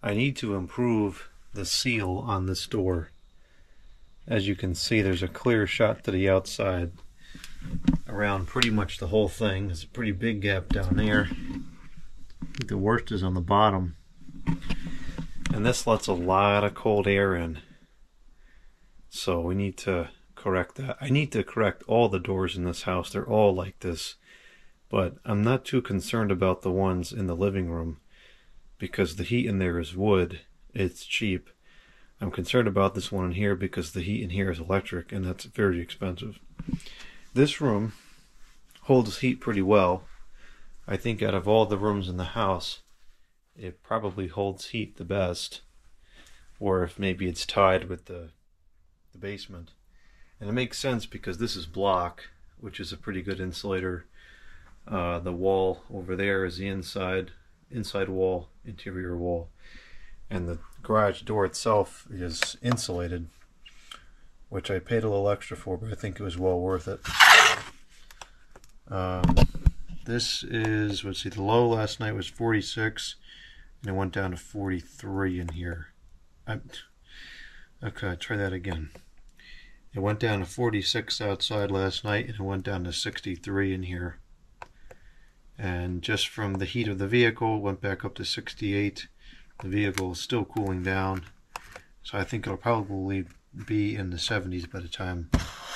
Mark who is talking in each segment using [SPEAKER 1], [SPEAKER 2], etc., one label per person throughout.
[SPEAKER 1] I need to improve the seal on this door. As you can see, there's a clear shot to the outside around pretty much the whole thing. There's a pretty big gap down there. I think the worst is on the bottom. And this lets a lot of cold air in. So we need to correct that. I need to correct all the doors in this house. They're all like this. But I'm not too concerned about the ones in the living room because the heat in there is wood. It's cheap. I'm concerned about this one in here because the heat in here is electric and that's very expensive. This room holds heat pretty well. I think out of all the rooms in the house, it probably holds heat the best. Or if maybe it's tied with the basement. And it makes sense because this is block, which is a pretty good insulator. The wall over there is the inside wall, interior wall. And the garage door itself is insulated, which I paid a little extra for, but I think it was well worth it. This is, let's see, the low last night was 46, and it went down to 43 in here. Okay, try that again. It went down to 46 outside last night, and it went down to 63 in here. And just from the heat of the vehicle, went back up to 68. The vehicle is still cooling down, so I think it'll probably be in the 70s by the time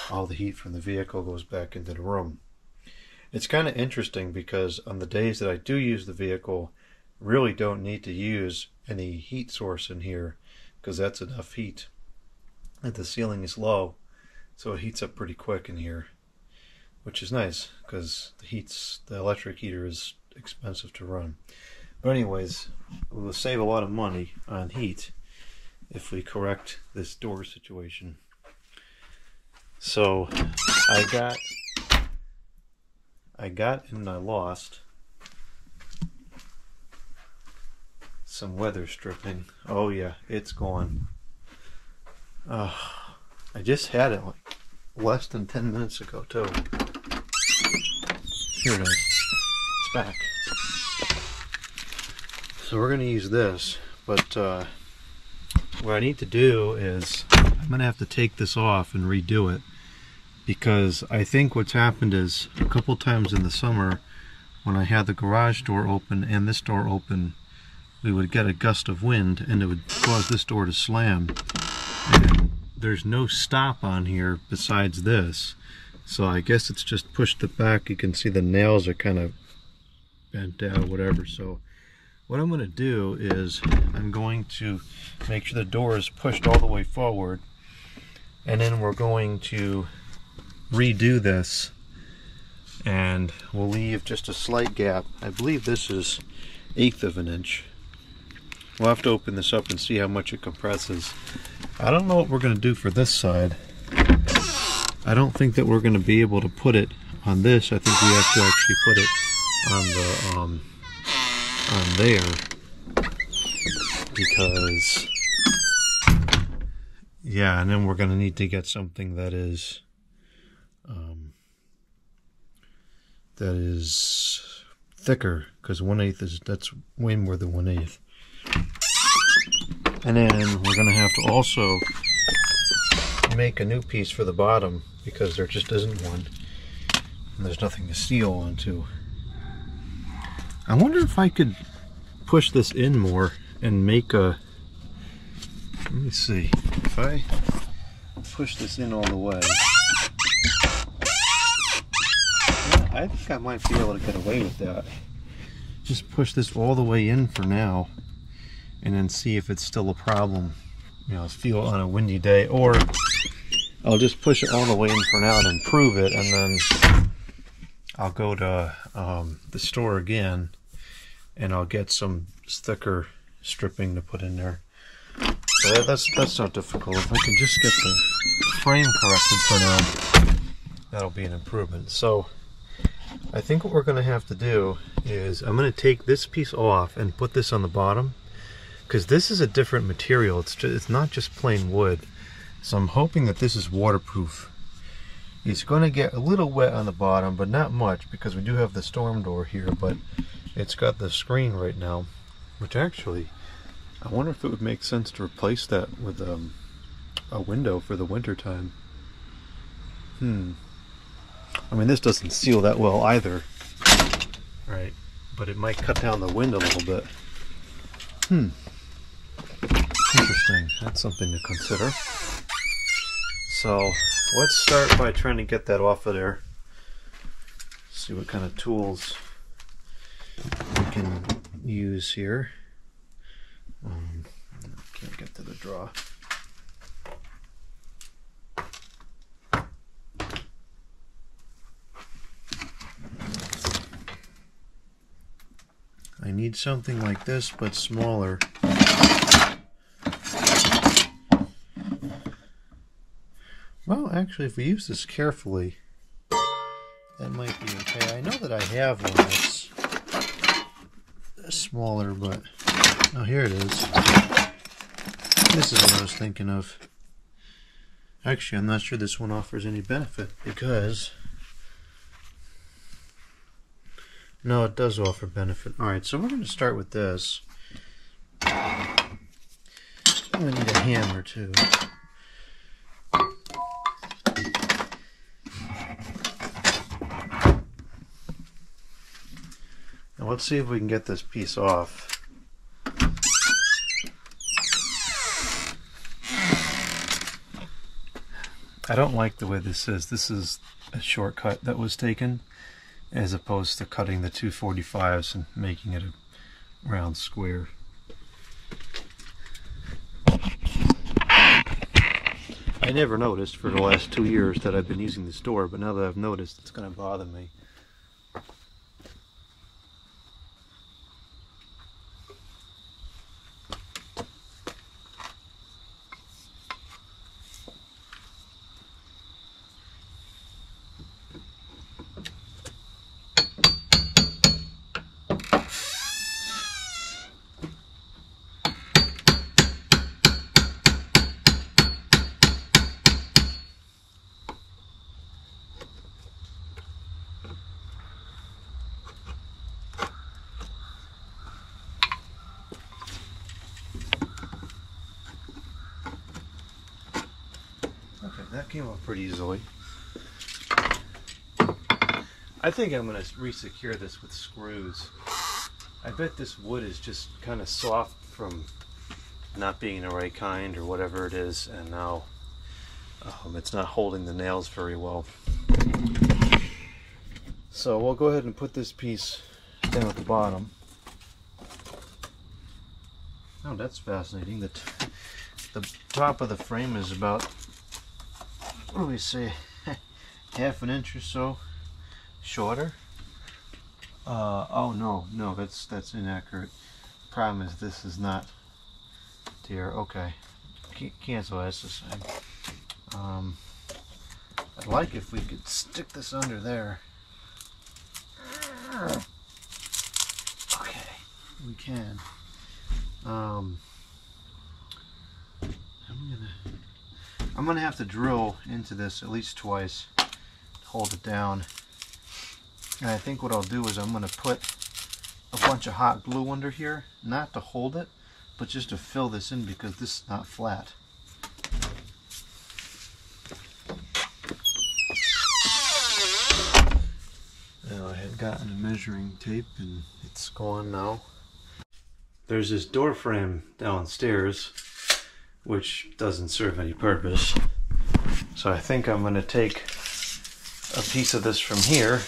[SPEAKER 1] all the heat from the vehicle goes back into the room. It's kind of interesting because on the days that I do use the vehicle, really don't need to use any heat source in here because that's enough heat. And the ceiling is low, so it heats up pretty quick in here, which is nice because the electric heater is expensive to run. But anyways, we will save a lot of money on heat if we correct this door situation. So I got and I lost some weather stripping. Oh yeah, it's gone. I just had it like less than 10 minutes ago too. Here it is. It's back. So we're going to use this, but what I need to do is I'm going to have to take this off and redo it because I think what's happened is a couple times in the summer when I had the garage door open and this door open, we would get a gust of wind and it would cause this door to slam. And there's no stop on here besides this, so I guess it's just pushed it back. You can see the nails are kind of bent out or whatever. So what I'm going to do is I'm going to make sure the door is pushed all the way forward, and then we're going to redo this, and we'll leave just a slight gap. I believe this is 1/8 of an inch. We'll have to open this up and see how much it compresses. I don't know what we're going to do for this side. I don't think that we're going to be able to put it on this. I think we have to actually put it on the on there, because yeah, and then we're going to need to get something that is thicker, because 1/8 is, that's way more than 1/8. And then we're going to have to also make a new piece for the bottom because there just isn't one, and there's nothing to seal onto. I wonder if I could push this in more and make a, let me see, if I push this in all the way, I think I might be able to get away with that. Just push this all the way in for now and then see if it's still a problem, you know, feel on a windy day, or I'll just push it all the way in for now and improve it, and then I'll go to the store again and I'll get some thicker stripping to put in there. So that's not difficult. If I can just get the frame corrected for now, that'll be an improvement. So I think what we're going to have to do is I'm going to take this piece off and put this on the bottom, because this is a different material. It's not just plain wood. So I'm hoping that this is waterproof. It's going to get a little wet on the bottom, but not much, because we do have the storm door here, but it's got the screen right now, which actually I wonder if it would make sense to replace that with a window for the winter time. I mean, this doesn't seal that well either. Right, but it might cut down the wind a little bit. Interesting. That's something to consider. So let's start by trying to get that off of there. See what kind of tools we can use here. Can't get to the draw. I need something like this, but smaller. Well, actually, if we use this carefully, that might be okay. I know that I have one that's smaller, but... Oh, here it is. This is what I was thinking of. Actually, I'm not sure this one offers any benefit, because... No, it does offer benefit. Alright, so we're going to start with this. I'm going to need a hammer, too. Now let's see if we can get this piece off. I don't like the way this is. This is a shortcut that was taken, as opposed to cutting the 245s and making it a round square. I never noticed for the last 2 years that I've been using this door, but now that I've noticed, it's going to bother me. That came up pretty easily. I think I'm going to re-secure this with screws. I bet this wood is just kind of soft from not being the right kind or whatever it is, and now it's not holding the nails very well. So we'll go ahead and put this piece down at the bottom. Oh, that's fascinating. The top of the frame is about, what do we say, half an inch or so shorter. Oh no, that's inaccurate. Problem is this is not dear. Okay, cancel. That's the same. I'd like if we could stick this under there. Okay, we can. I'm gonna have to drill into this at least twice to hold it down. And I think what I'll do is I'm gonna put a bunch of hot glue under here, not to hold it, but just to fill this in because this is not flat. Now I had gotten a measuring tape and it's gone now. There's this door frame downstairs which doesn't serve any purpose. So I think I'm going to take a piece of this from here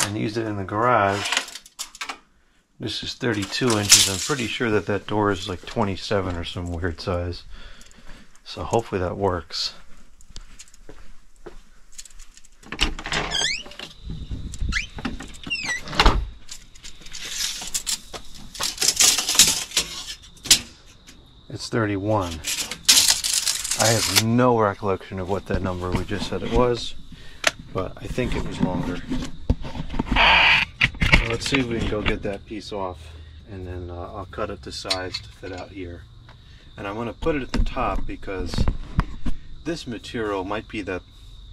[SPEAKER 1] and use it in the garage. This is 32 inches. I'm pretty sure that that door is like 27 or some weird size. So hopefully that works. It's 31. I have no recollection of what that number we just said it was, but I think it was longer. So let's see if we can go get that piece off, and then I'll cut it to size to fit out here. And I'm going to put it at the top because this material might be that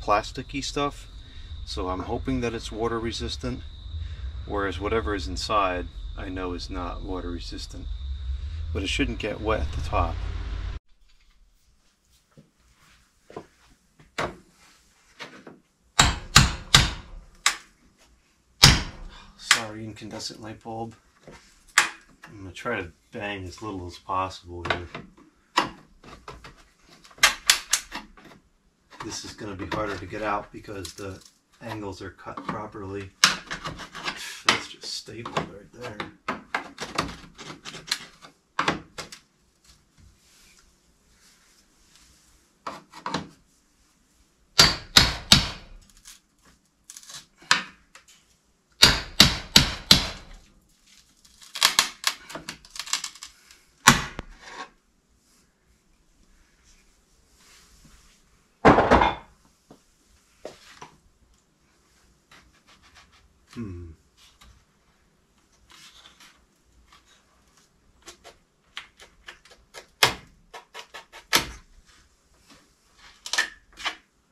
[SPEAKER 1] plasticky stuff, so I'm hoping that it's water resistant, whereas whatever is inside I know is not water resistant. but it shouldn't get wet at the top. Sorry, incandescent light bulb. I'm going to try to bang as little as possible here. This is going to be harder to get out because the angles are cut properly. That's just stapled right there.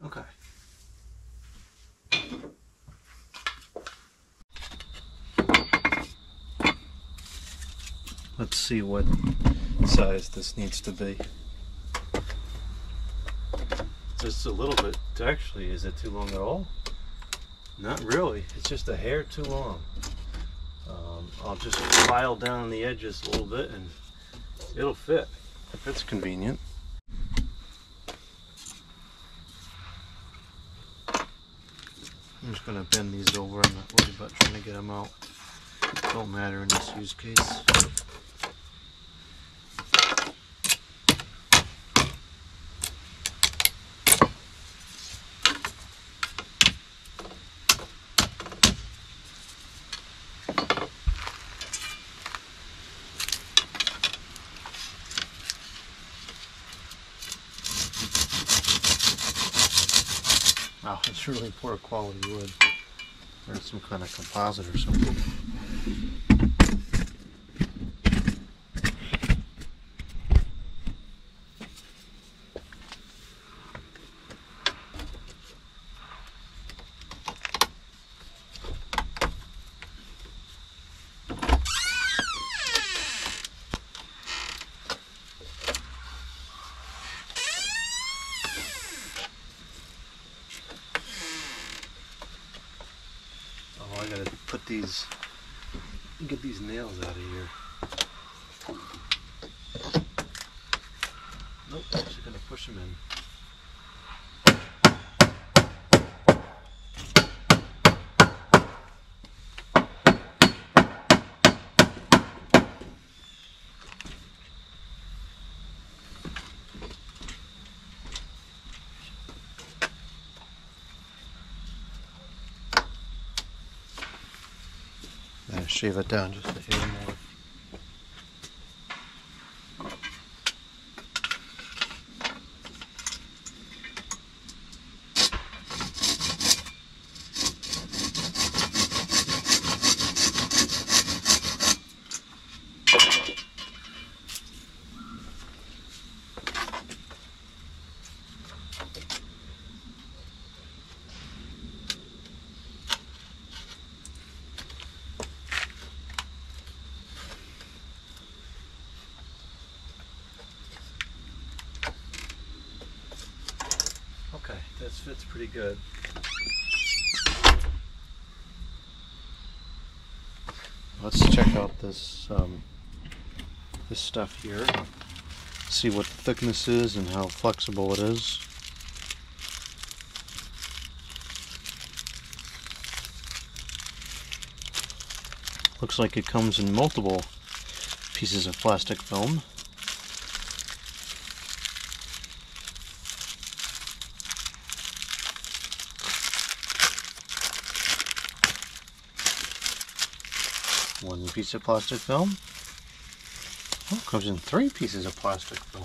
[SPEAKER 1] Okay. Let's see what size this needs to be. Just a little bit. Actually, is it too long at all? Not really. It's just a hair too long. I'll just file down the edges a little bit and it'll fit. That's convenient. I'm just going to bend these over. I'm not worried about trying to get them out. Don't matter in this use case. Wow, it's really poor quality wood. Or some kind of composite or something. I gotta put these, get these nails out of here. Nope, actually gonna push them in. Shave it down just a hair more. Okay, this fits pretty good. Let's check out this this stuff here. See what the thickness is and how flexible it is. Looks like it comes in multiple pieces of plastic film. One piece of plastic film. Oh, it comes in 3 pieces of plastic film.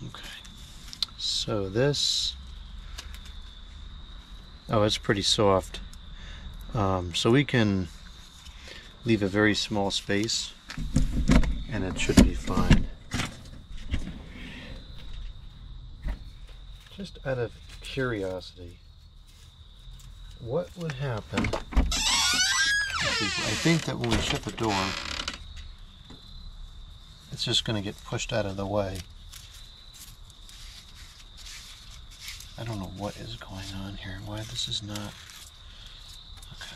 [SPEAKER 1] Okay. So this, oh, it's pretty soft. So we can leave a very small space and it should be fine. Just out of curiosity, what would happen? I think that when we shut the door, it's just going to get pushed out of the way. I don't know what is going on here, why this is not. Okay.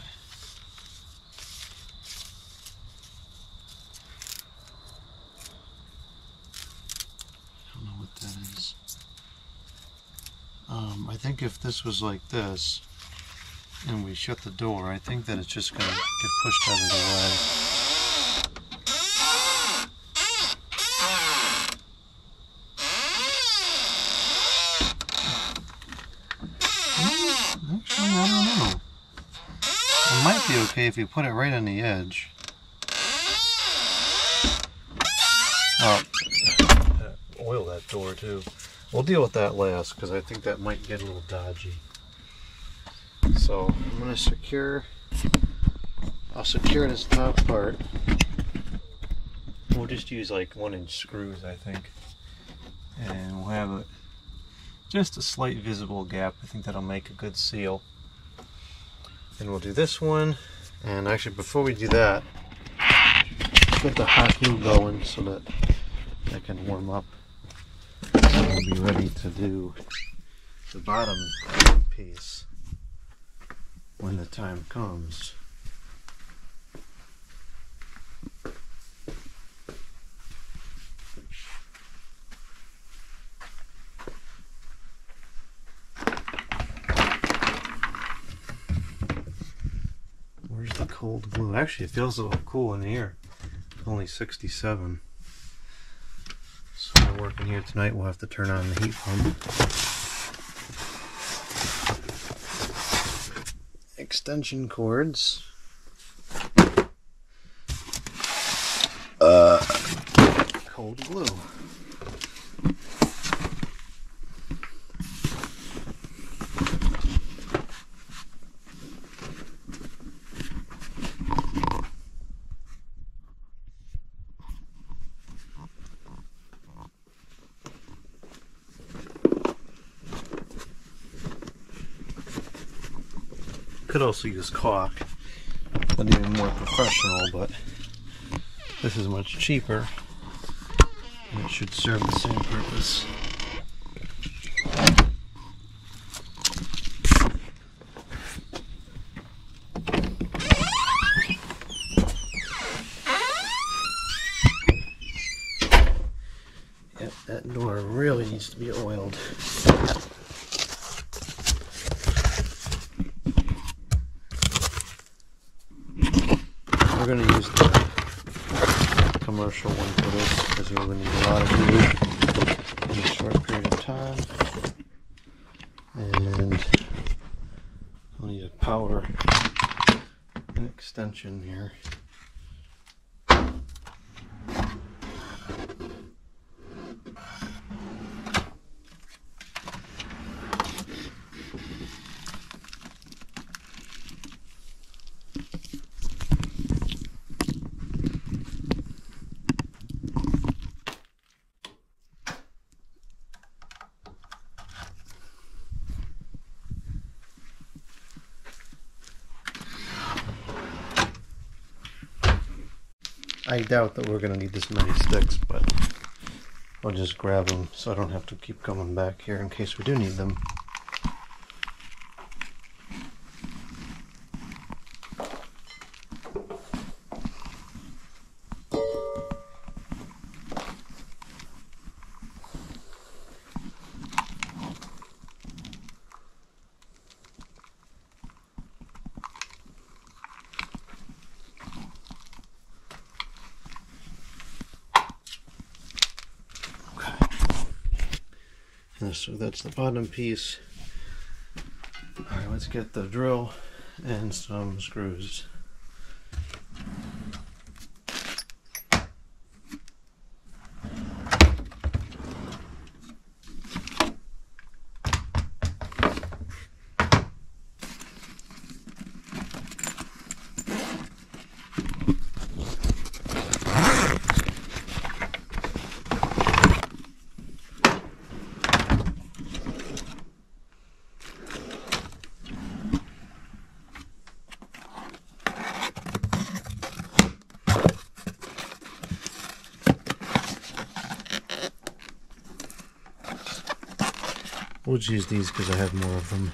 [SPEAKER 1] I don't know what that is. I think if this was like this, and we shut the door, I think that it's just going to get pushed out of the way. Actually, I don't know. It might be okay if you put it right on the edge. Oh, oil that door too. We'll deal with that last because I think that might get a little dodgy. So I'm going to I'll secure this top part. We'll just use like 1-inch screws, I think. And we'll have just a slight visible gap. I think that'll make a good seal. And we'll do this one. And actually before we do that, get the hot glue going so that I can warm up. And we'll be ready to do the bottom piece when the time comes. Where's the cold glue? Actually, it feels a little cool in here. Only 67. So we're working here tonight. We'll have to turn on the heat pump. Extension cords. Cold glue. Could also use caulk, but even more professional, but this is much cheaper and it should serve the same purpose. Yep, that door really needs to be oiled. We're going to use the commercial one for this because we're going to need a lot of glue in a short period of time. And I'll need a power and extension here. I doubt that we're going to need this many sticks, but I'll just grab them so I don't have to keep coming back here in case we do need them. So that's the bottom piece. Alright, let's get the drill and some screws. We'll just use these because I have more of them.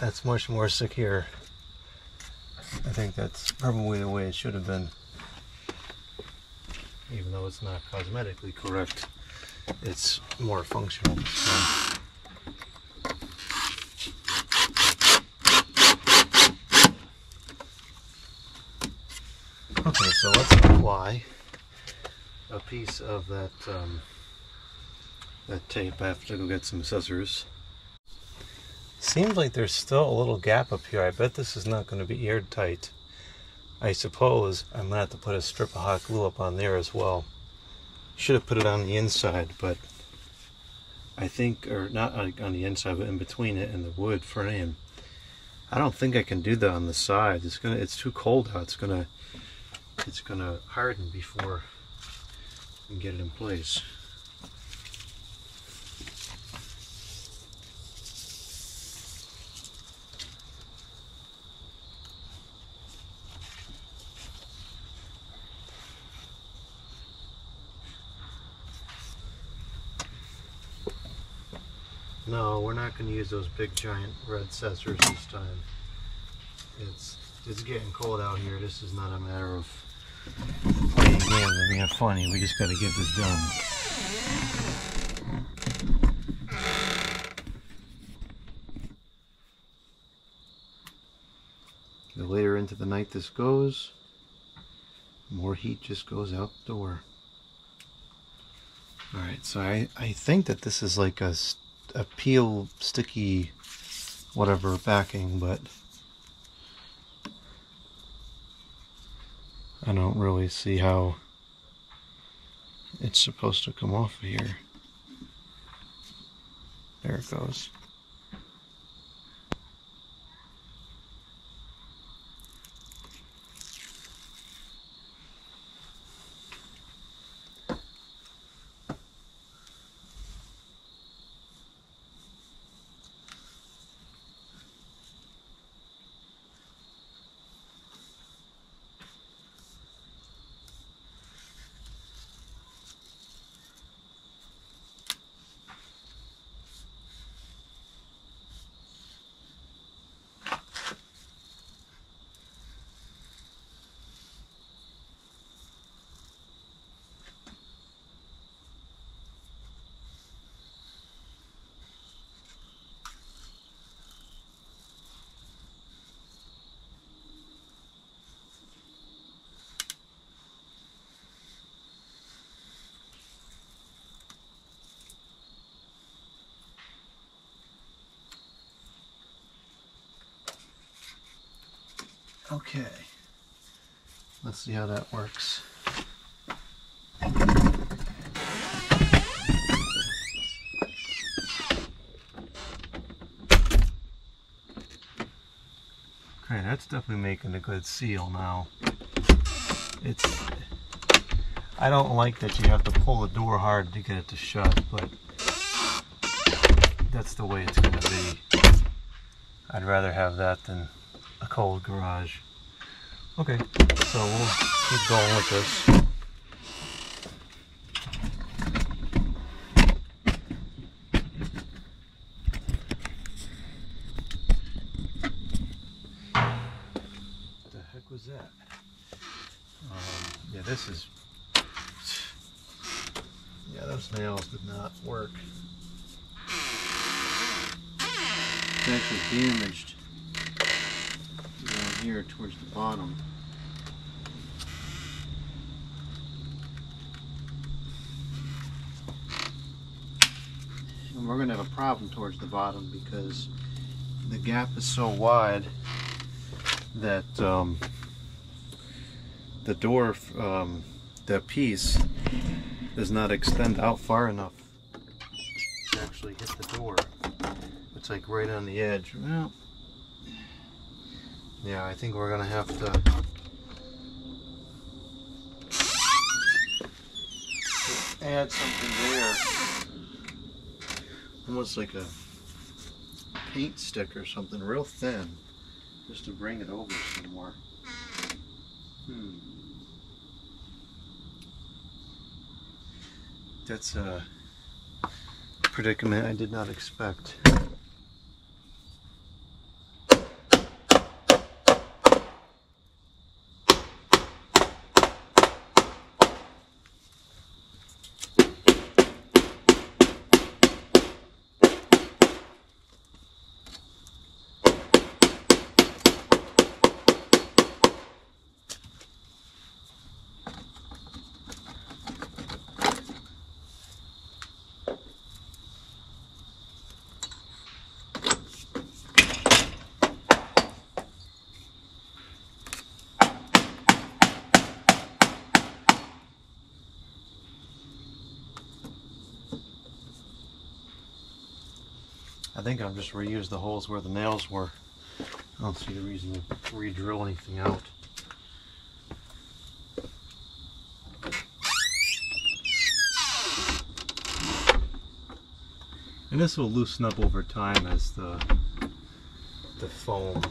[SPEAKER 1] That's much more secure. I think that's probably the way it should have been. even though it's not cosmetically correct. It's more functional. So. Okay, so let's apply a piece of that that tape. I have to go get some scissors. Seems like there's still a little gap up here. I bet this is not going to be airtight. I suppose I'm going to have to put a strip of hot glue up on there as well. Should have put it on the inside, but I think, or not on the inside, but in between it and the wood frame. I don't think I can do that on the side. It's too cold out. It's gonna harden before I can get it in place. No, we're not going to use those big giant red scissors this time. It's getting cold out here. This is not a matter of playing games and being funny. We just got to get this done. The later into the night this goes, more heat just goes out the door. Alright, so I think that this is like a peel sticky whatever backing, but I don't really see how it's supposed to come off of here. There it goes. Okay, let's see how that works. Okay, that's definitely making a good seal now. I don't like that you have to pull the door hard to get it to shut, but that's the way it's going to be. I'd rather have that than a cold garage. Okay, so we'll keep going with this. What the heck was that? Yeah, this is... Yeah, those nails did not work. It's actually damaged down here towards the bottom. And we're going to have a problem towards the bottom because the gap is so wide that the door, that piece does not extend out far enough to actually hit the door. It's like right on the edge. Well, yeah, I think we're gonna have to add something there, almost like a paint stick or something real thin, just to bring it over some more. That's a predicament I did not expect. think I'll just reuse the holes where the nails were. I don't see the reason to re-drill anything out. And this will loosen up over time as the foam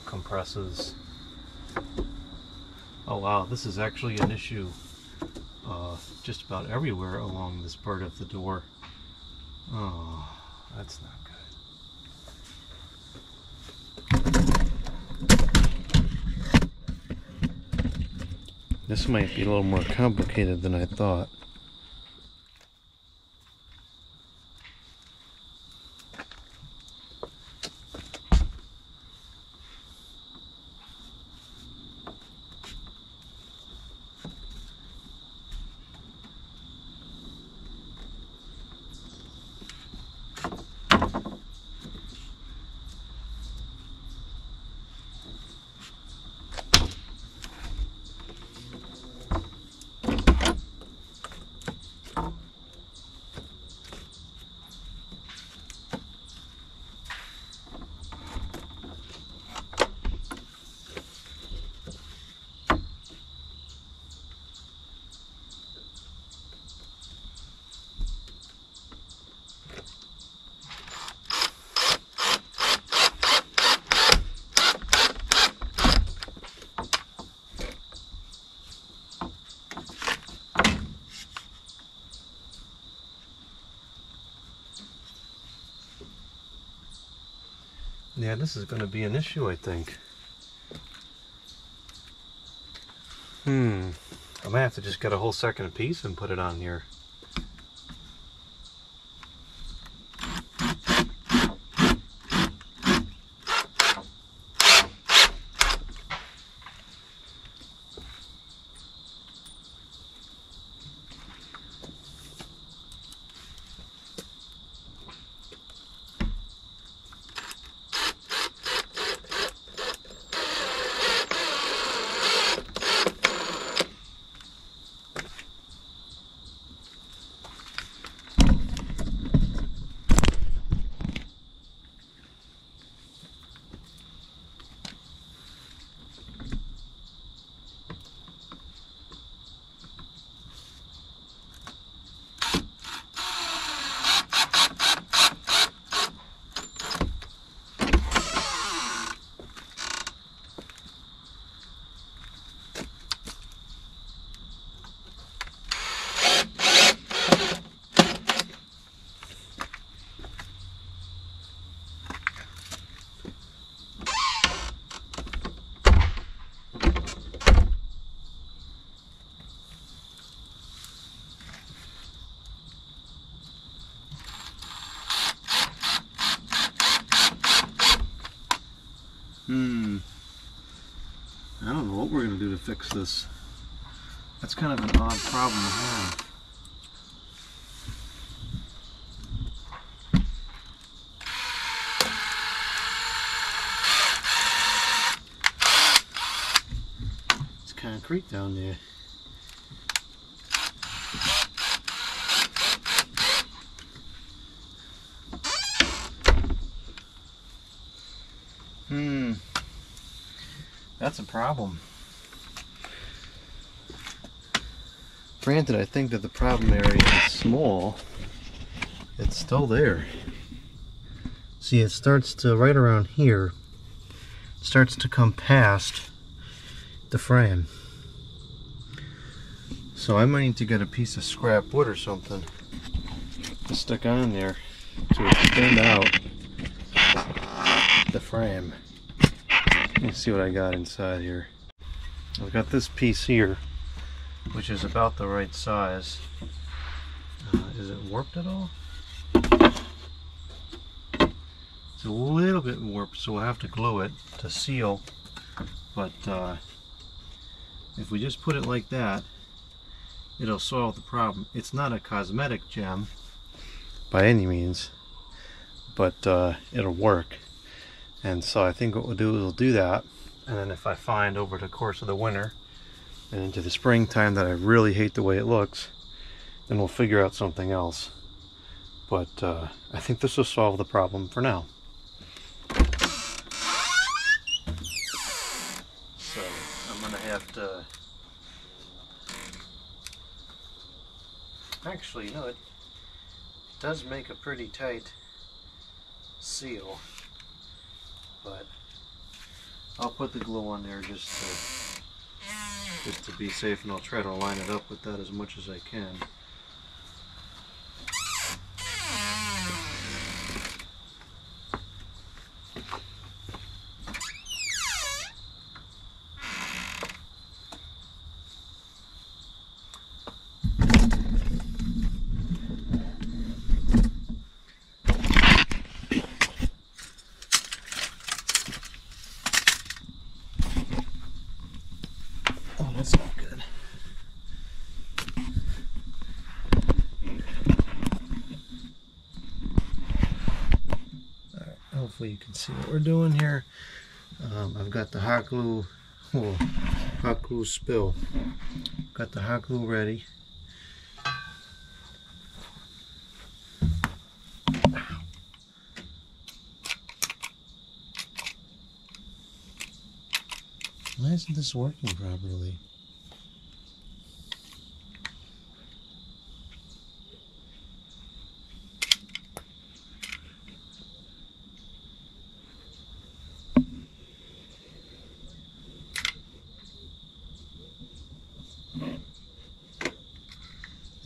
[SPEAKER 1] compresses. Oh wow, this is actually an issue just about everywhere along this part of the door. Oh, that's not good. This might be a little more complicated than I thought. Yeah, this is going to be an issue, I think. I might have to just get a whole second piece and put it on here. I don't know what we're going to do to fix this. That's kind of an odd problem to have. It's concrete down there. That's a problem. Granted, I think that the problem area is small. It's still there. See, it starts to, right around here, starts to come past the frame. So I might need to get a piece of scrap wood or something to stick on there to extend out the frame. Let me see what I got inside here. I've got this piece here, which is about the right size. Is it warped at all? It's a little bit warped, so we'll have to glue it to seal. But if we just put it like that, it'll solve the problem. It's not a cosmetic gem by any means, but it'll work. And so I think what we'll do is we'll do that, and then if I find over the course of the winter and into the springtime that I really hate the way it looks, then we'll figure out something else. But I think this will solve the problem for now. So I'm gonna have to, actually, you know, it does make a pretty tight seal, but I'll put the glue on there just to be safe, and I'll try to line it up with that as much as I can. Oh, that's not good. Alright, hopefully you can see what we're doing here. I've got the hot glue, hot glue spill. Got the hot glue ready. Why isn't this working properly?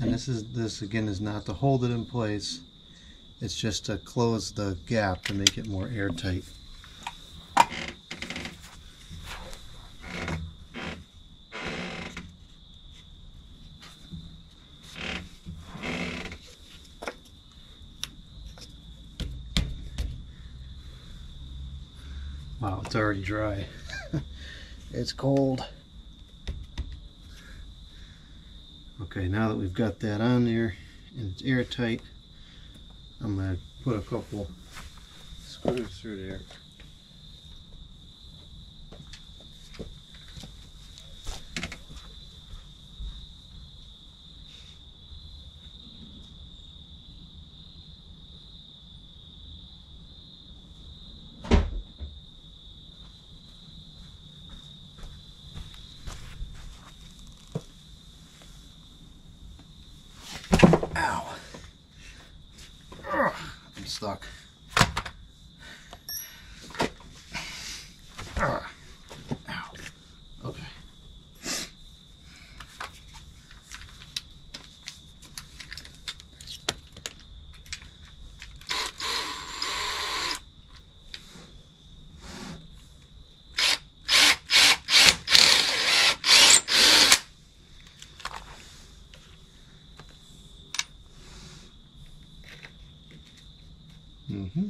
[SPEAKER 1] And this again is not to hold it in place. It's just to close the gap to make it more airtight. Wow, it's already dry. It's cold. Okay, now that we've got that on there and it's airtight, I'm going to put a couple screws through there. Ow. Ugh, I'm stuck. Ugh. Ow. Okay. Mm-hmm.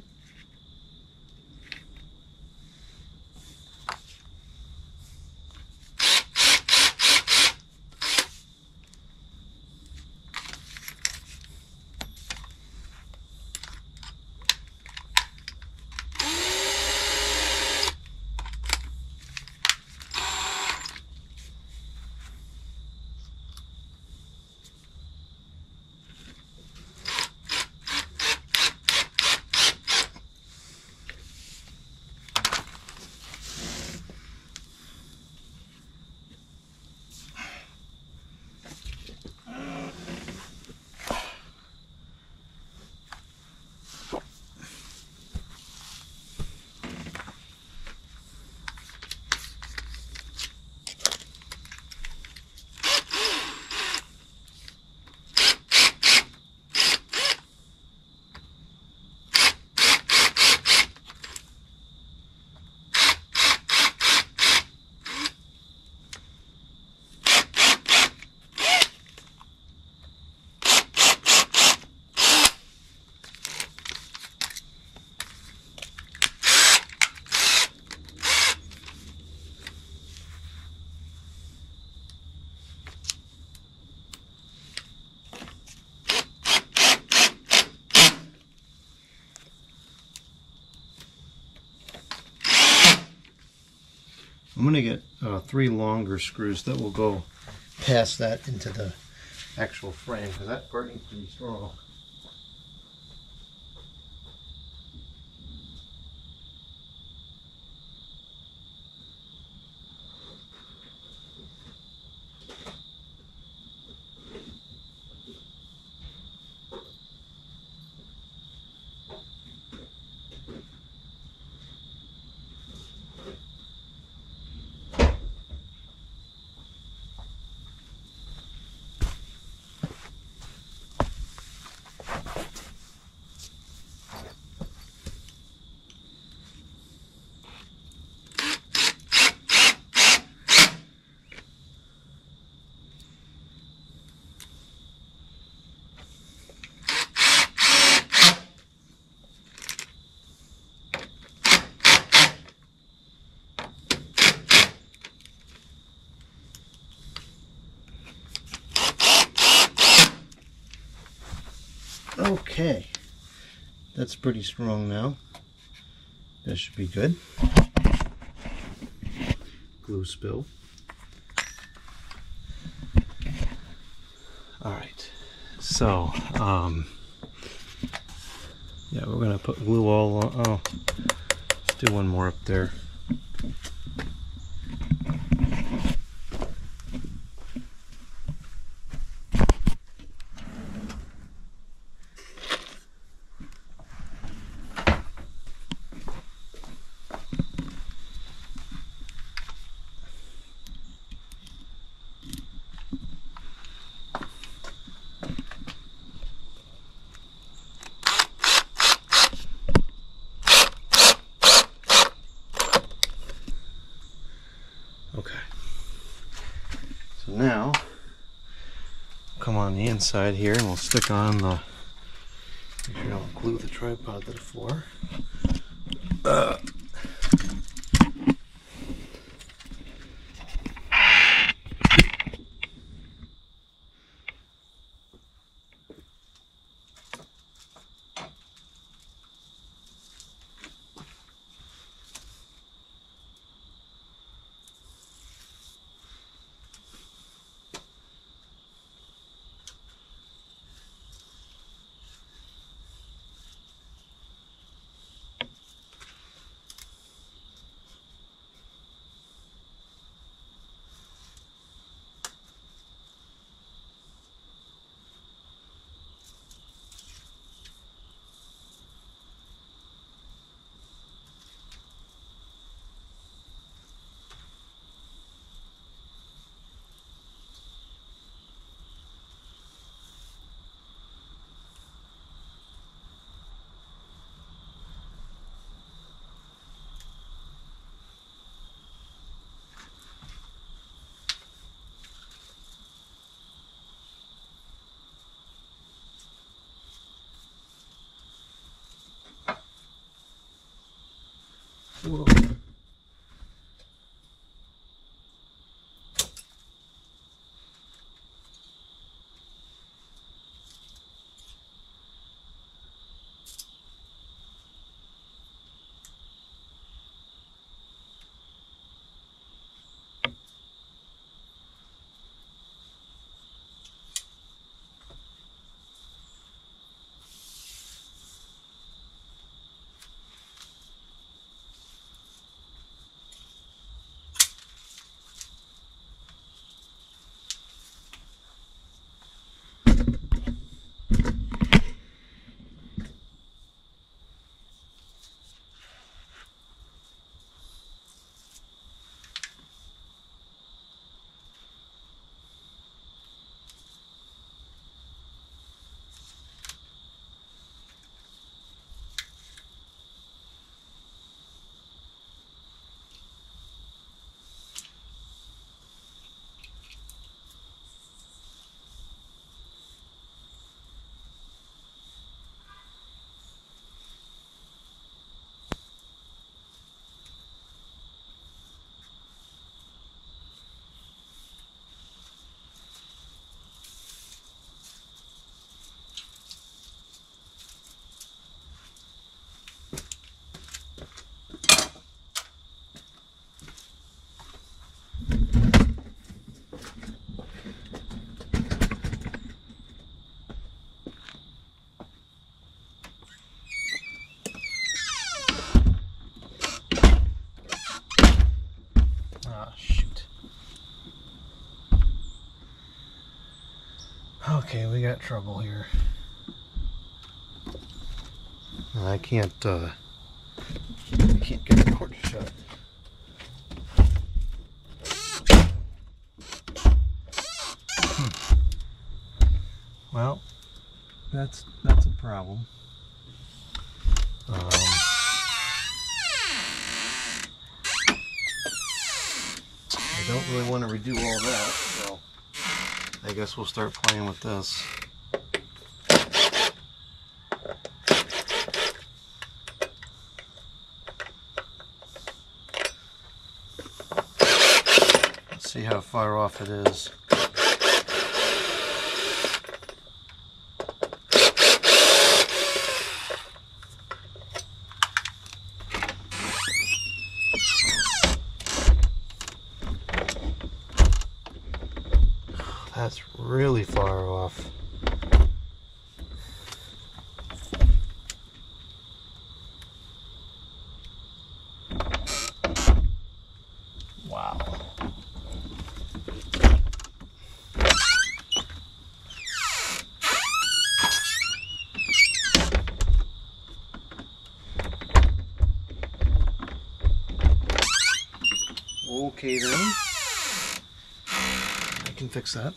[SPEAKER 1] I'm going to get 3 longer screws that will go past that into the actual frame, because that part needs to be strong. Okay, that's pretty strong now. That should be good. Glue spill. Alright, so yeah, we're gonna put glue all on. Oh, let's do one more up there. Okay, so now come on the inside here and we'll stick on the, make sure I don't glue the tripod to the floor. Whoa. Okay, we got trouble here. I can't get the cord shut. Well, that's a problem. I don't really want to redo all that, so I guess we'll start playing with this. Let's see how far off it is. That's really far off. Wow. Okay then. I can fix that.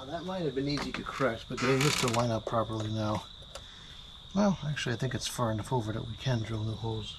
[SPEAKER 1] That might have been easy to correct, but getting this to line up properly now. Well, actually I think it's far enough over that we can drill new holes.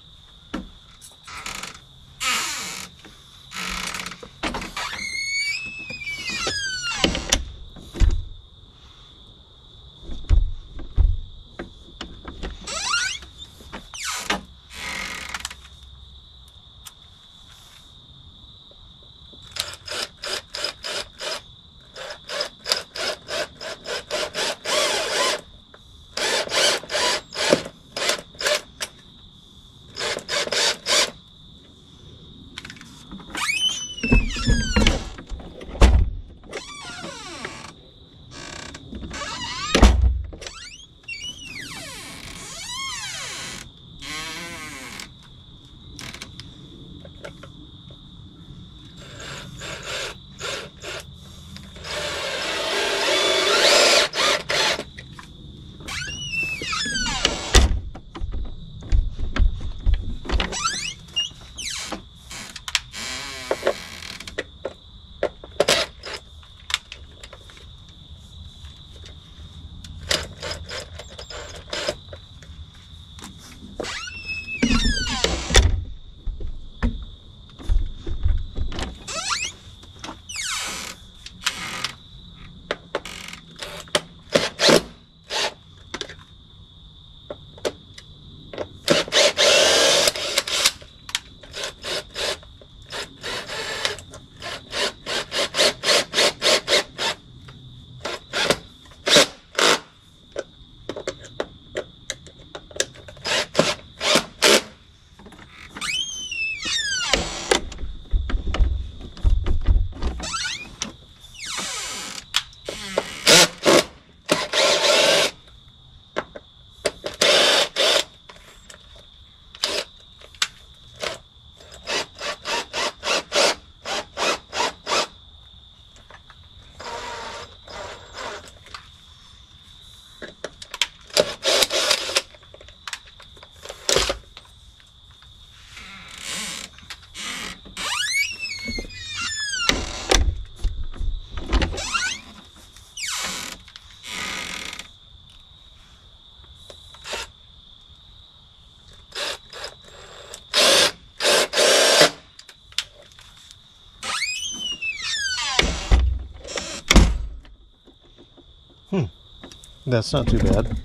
[SPEAKER 1] That's not too bad.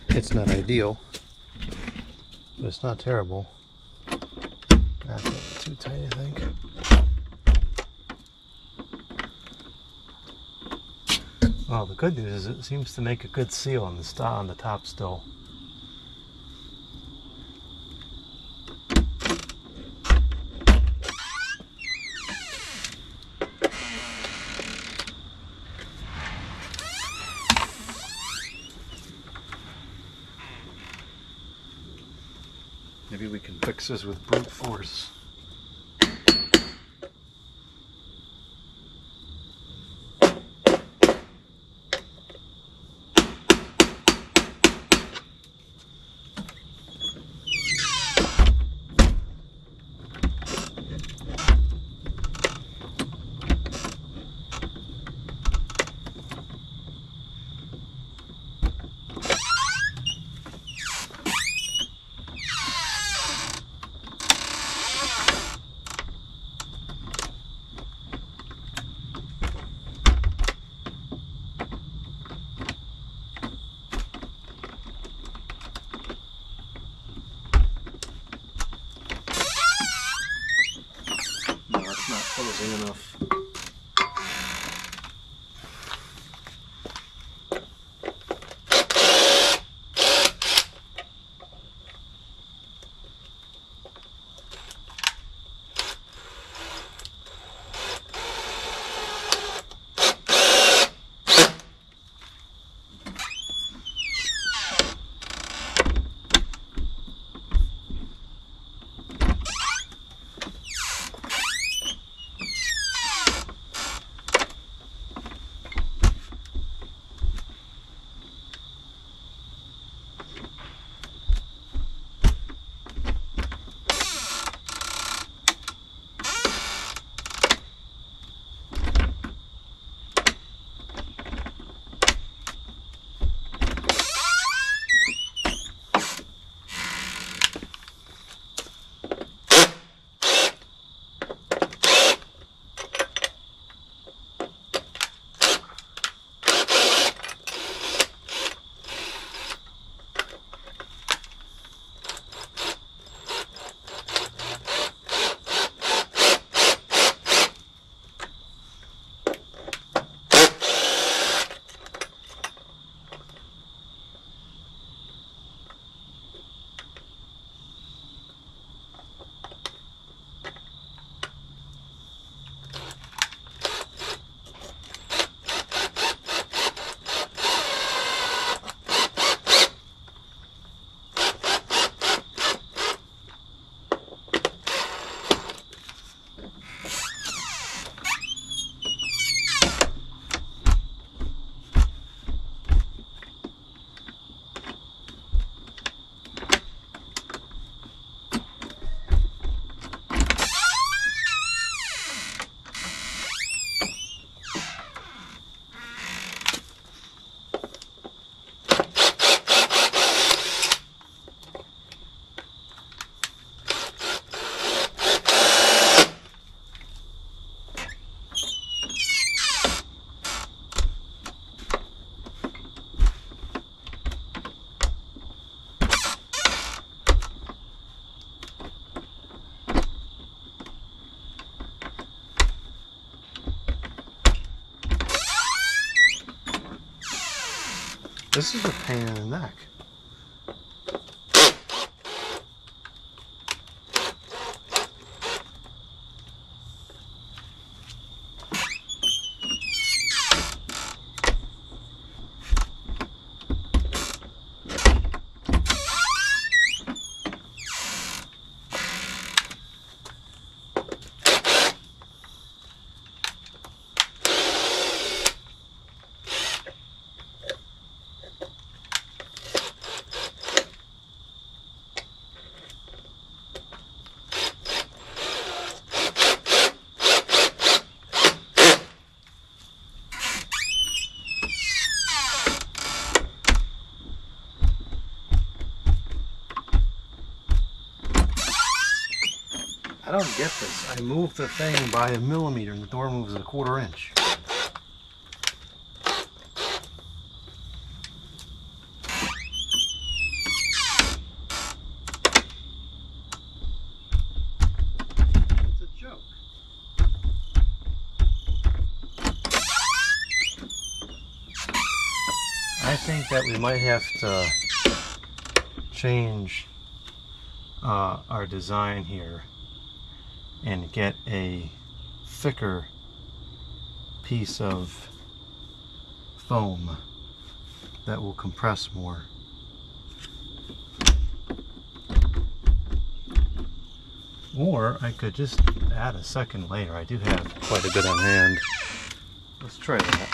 [SPEAKER 1] It's not ideal, but it's not terrible. That's a little too tight, I think. Well, the good news is it seems to make a good seal on the top still. Maybe we can fix this with brute force. Closing enough. This is a pain in the neck. I don't get this. I moved the thing by a millimeter and the door moves a 1/4 inch. It's a joke. I think that we might have to change our design here and get a thicker piece of foam that will compress more. Or I could just add a second layer. I do have quite a bit on hand. Let's try that.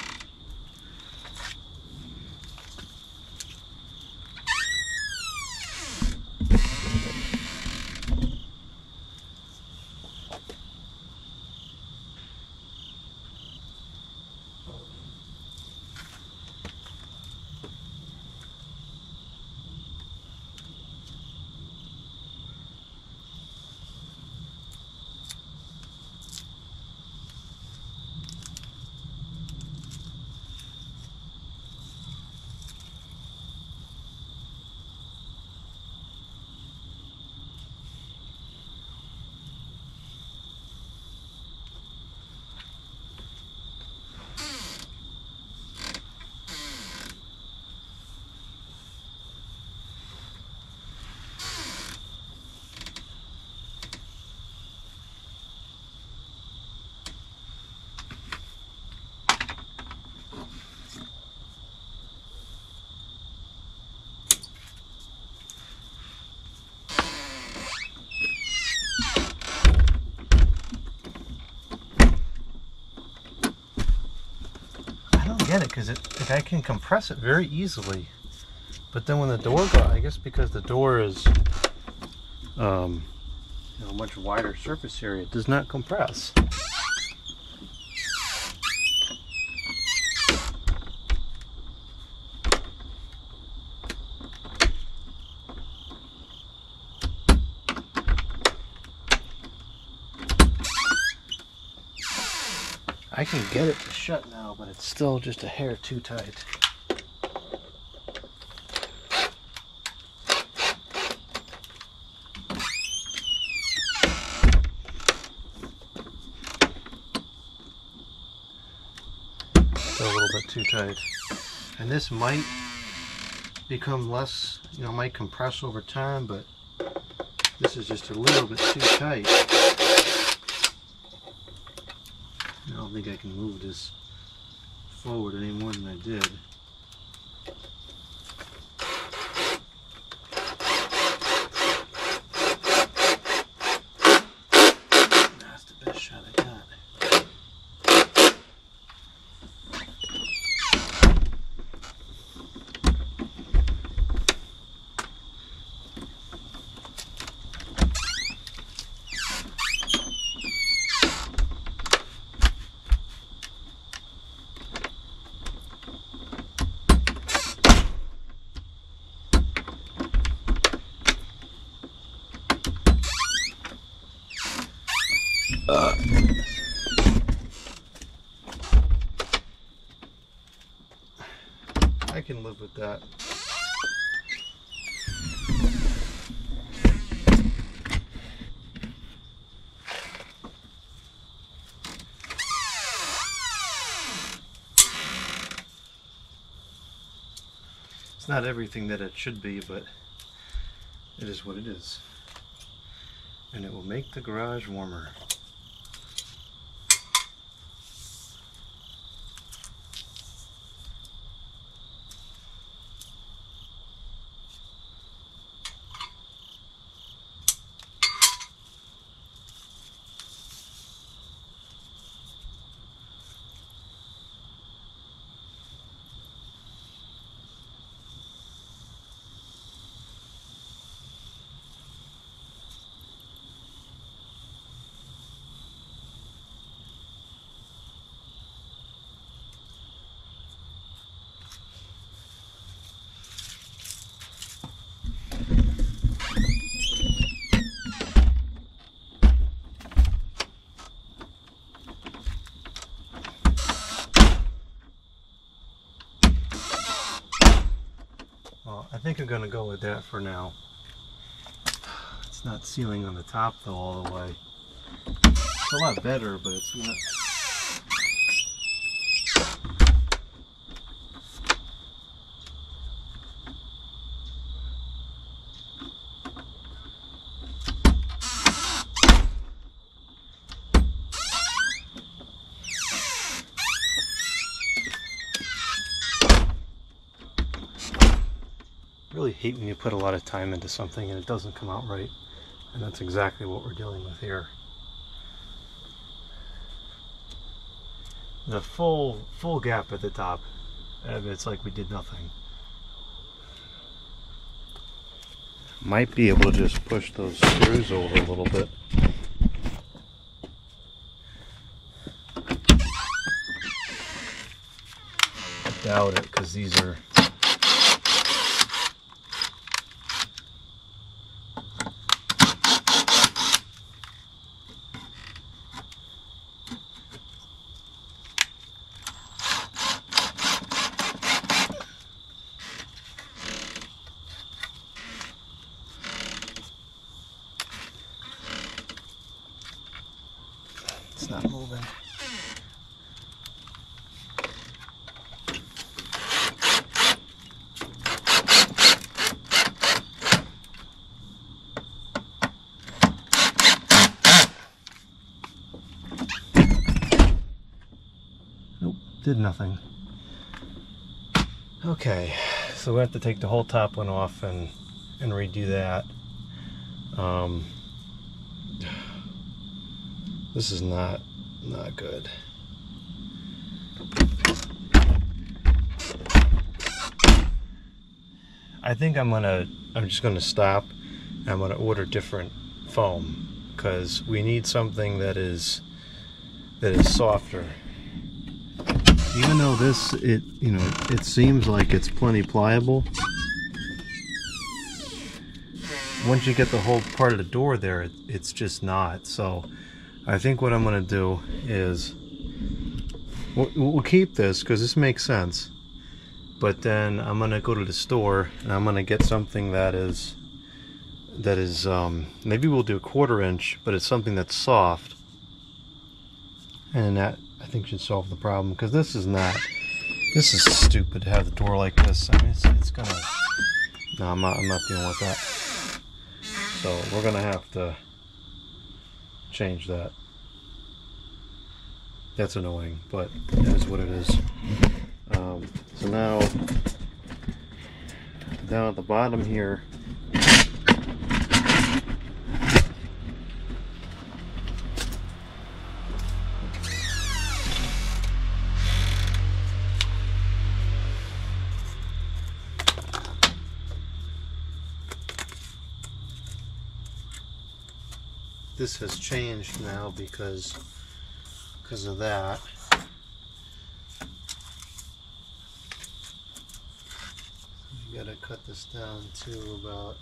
[SPEAKER 1] Get it because I can compress it very easily, but then when the door goes, I guess because the door is much wider surface area, it does not compress. I can get it to shut now, but it's still just a hair too tight. Still a little bit too tight. And this might become less, might compress over time, but this is just a little bit too tight. I don't think I can move this forward any more than I did. That's the best shot I got. I can live with that. It's not everything that it should be, but it is what it is. And it will make the garage warmer. I think I'm going to go with that for now. It's not sealing on the top though all the way. It's a lot better, but it's not. really hate when you put a lot of time into something and it doesn't come out right. And that's exactly what we're dealing with here. The full gap at the top, it's like we did nothing. Might be able to just push those screws over a little bit. I doubt it, because these are not moving. Nope, did nothing. Okay, so we have to take the whole top one off and redo that. This is not good. I think I'm just gonna stop and I'm gonna order different foam, because we need something that is softer. Even though this, it seems like it's plenty pliable. Once you get the whole part of the door there, it's just not. So I think what I'm going to do is we'll keep this because this makes sense, but then I'm going to go to the store and I'm going to get something that is maybe we'll do a 1/4 inch, but it's something that's soft, and that I think should solve the problem, because this is stupid to have the door like this. I mean, it's gonna, no, I'm not dealing with that. So we're gonna have to change that. That's annoying, but that is what it is. So now down at the bottom here, this has changed now because of that. You gotta cut this down to about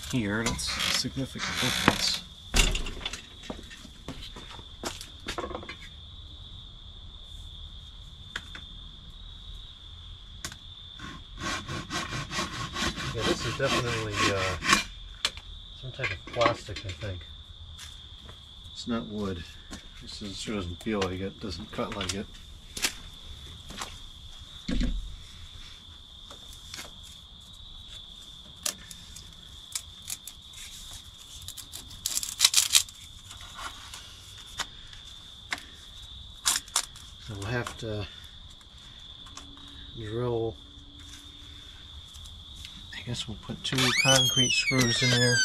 [SPEAKER 1] here. That's a significant difference. Yeah, this is definitely some type of plastic, I think. It's not wood. This sure doesn't feel like it, doesn't cut like it. So we'll have to drill. I guess we'll put 2 concrete screws in there.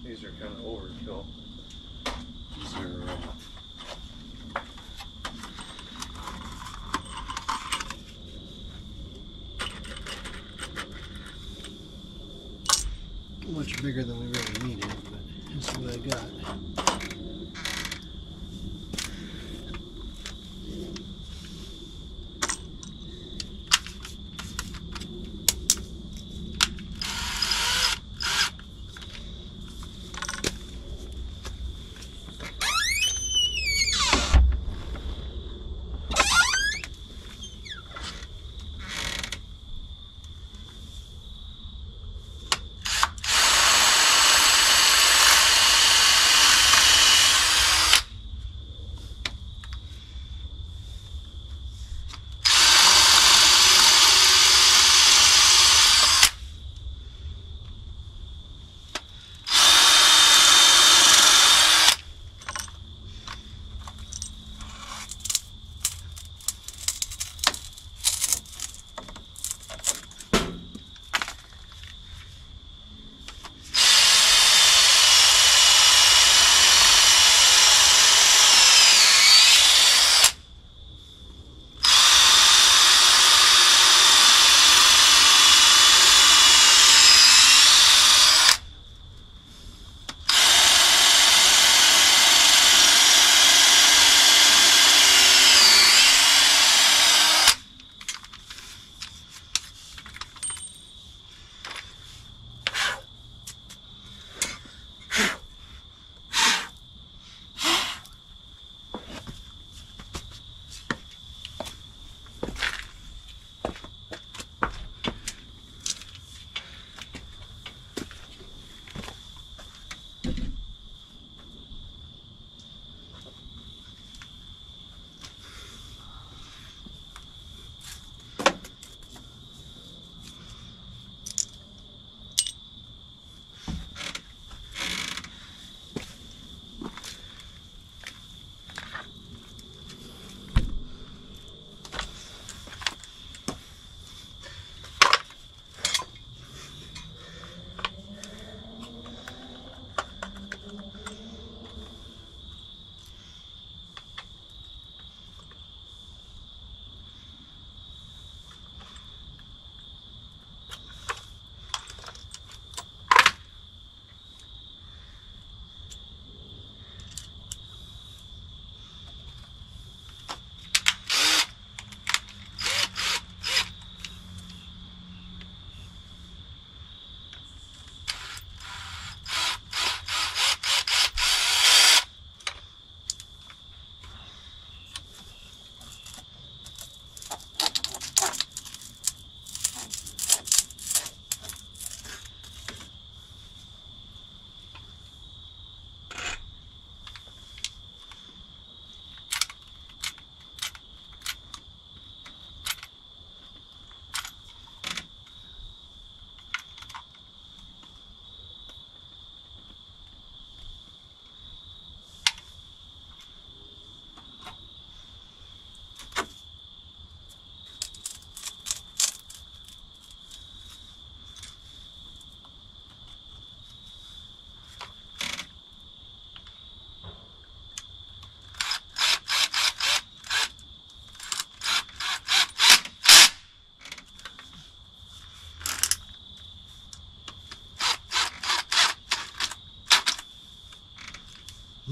[SPEAKER 1] These are kind of overkill. These are much bigger than we really needed, but that's what I got.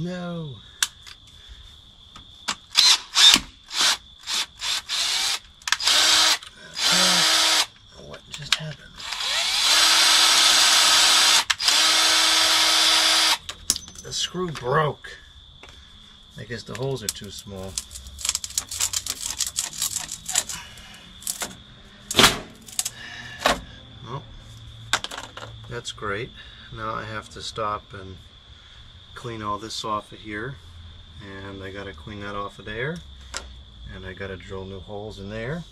[SPEAKER 1] No. What just happened? The screw broke. I guess the holes are too small. Well, that's great. Now I have to stop and clean all this off of here, and I gotta clean that off of there, and I gotta drill new holes in there.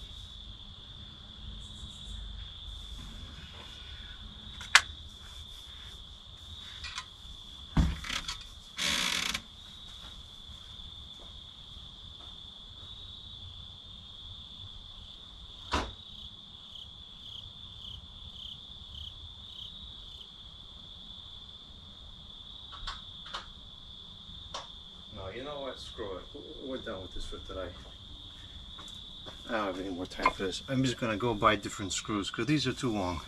[SPEAKER 1] You know what? Screw it. We're done with this for today. I don't have any more time for this. I'm just going to go buy different screws because these are too long.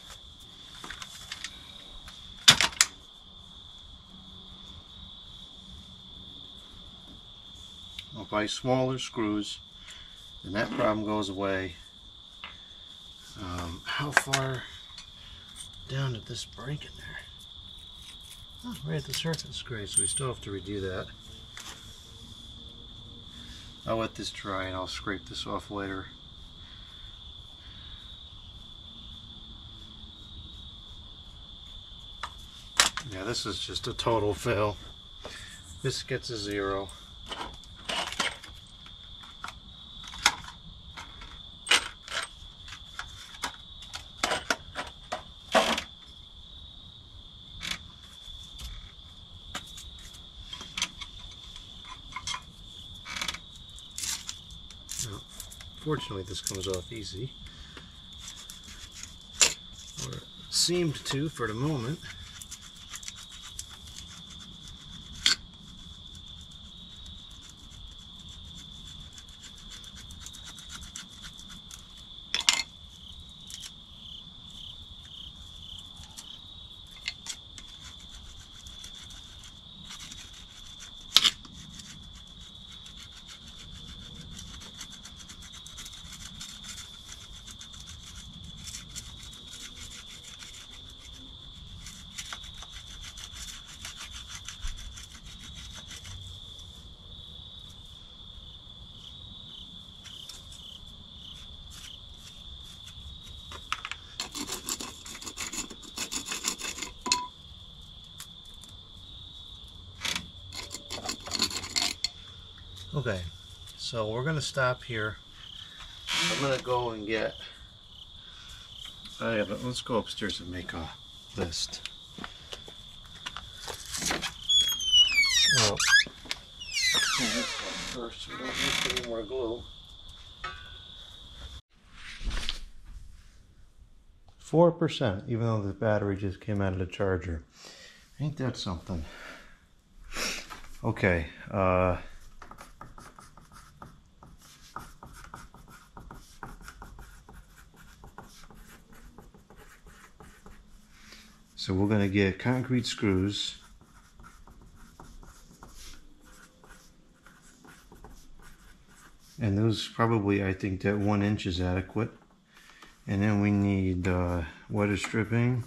[SPEAKER 1] I'll buy smaller screws and that problem goes away. How far down did this break in there? Oh, right at the surface. Great, so we still have to redo that. I'll let this dry and I'll scrape this off later. Yeah, this is just a total fail. This gets a 0. Fortunately, this comes off easy, or it seemed to for the moment. Okay, so we're going to stop here. I'm going to go and get... let's go upstairs and make a list. Well, this one first. We don't need any more glue. 4%, even though the battery just came out of the charger. Ain't that something? Okay, so we're going to get concrete screws. And those probably, I think that 1 inch is adequate. And then we need weather stripping.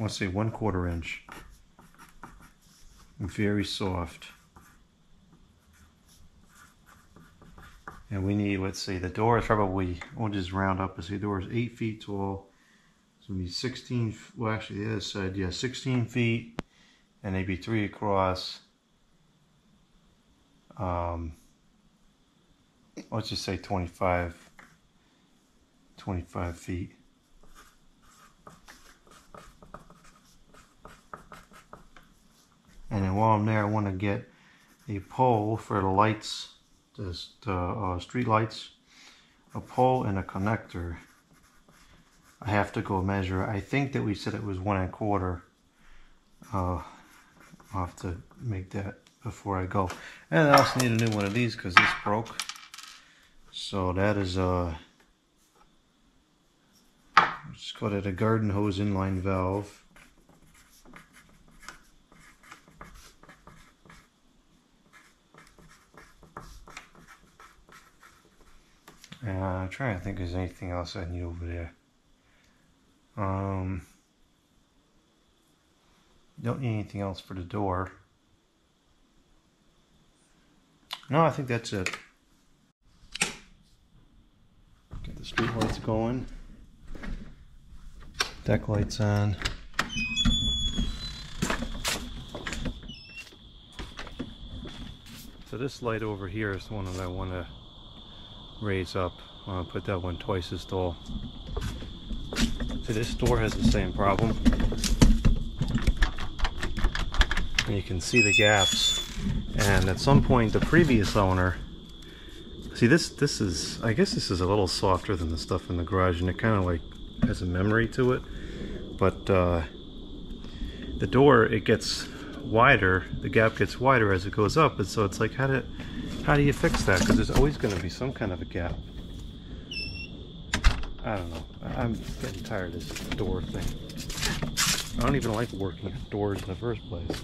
[SPEAKER 1] Let's say 1/4 inch. Very soft. And we need, let's see, the door is probably, we'll just round up and see the door is 8 feet tall. So we need 16, well actually the other side, yeah, 16 feet and maybe 3 across. Let's just say 25 feet. And then while I'm there, I want to get a pole for the lights, the street lights, a pole and a connector. I have to go measure. I think that we said it was 1 1/4. I'll have to make that before I go. And I also need a new one of these because this broke. So that is Just call it a garden hose inline valve. I'm trying to think if there's anything else I need over there. Don't need anything else for the door. No, I think that's it. Get the street lights going. Deck lights on. So this light over here is the one that I want to raise up. I want to put that one twice as tall. So this door has the same problem. And you can see the gaps. And at some point the previous owner, see this is, I guess this is a little softer than the stuff in the garage, and it kind of like has a memory to it. But the door, it gets wider, the gap gets wider as it goes up, and so it's like, how do you fix that? Because there's always going to be some kind of a gap. I don't know. I'm getting tired of this door thing. I don't even like working at doors in the first place.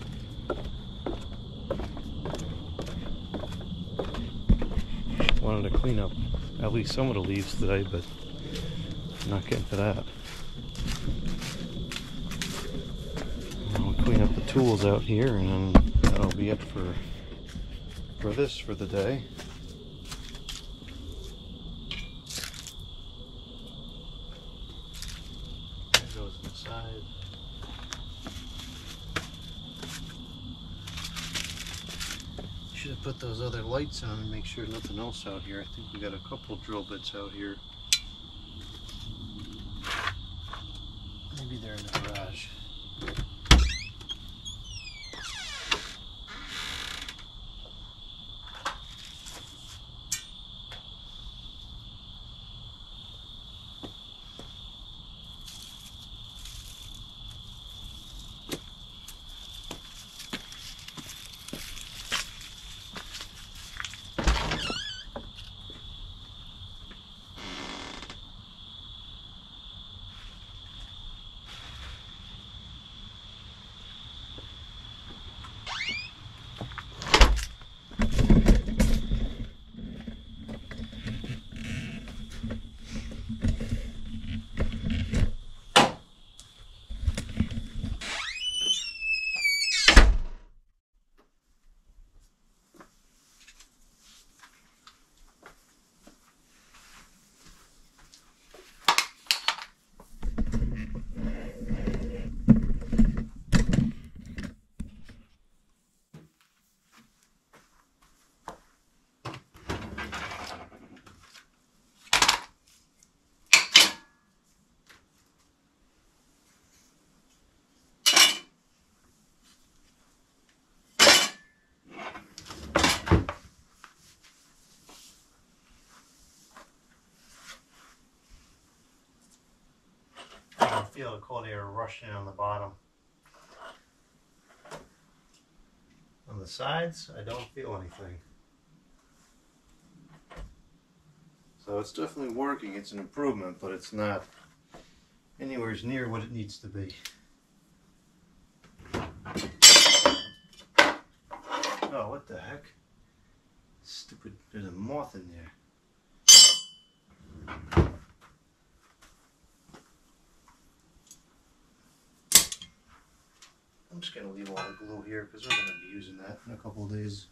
[SPEAKER 1] Wanted to clean up at least some of the leaves today, but I'm not getting to that. I'll clean up the tools out here, and then that'll be it for the day. That goes inside. Should have put those other lights on and make sure nothing else out here. I think we got a couple drill bits out here. Maybe they're in the garage. I feel the cold air rushing on the bottom. On the sides, I don't feel anything. So it's definitely working. It's an improvement, but it's not anywhere near what it needs to be. Oh, what the heck? Stupid, there's a moth in there. I'm just going to leave all the glue here because we're going to be using that in a couple of days.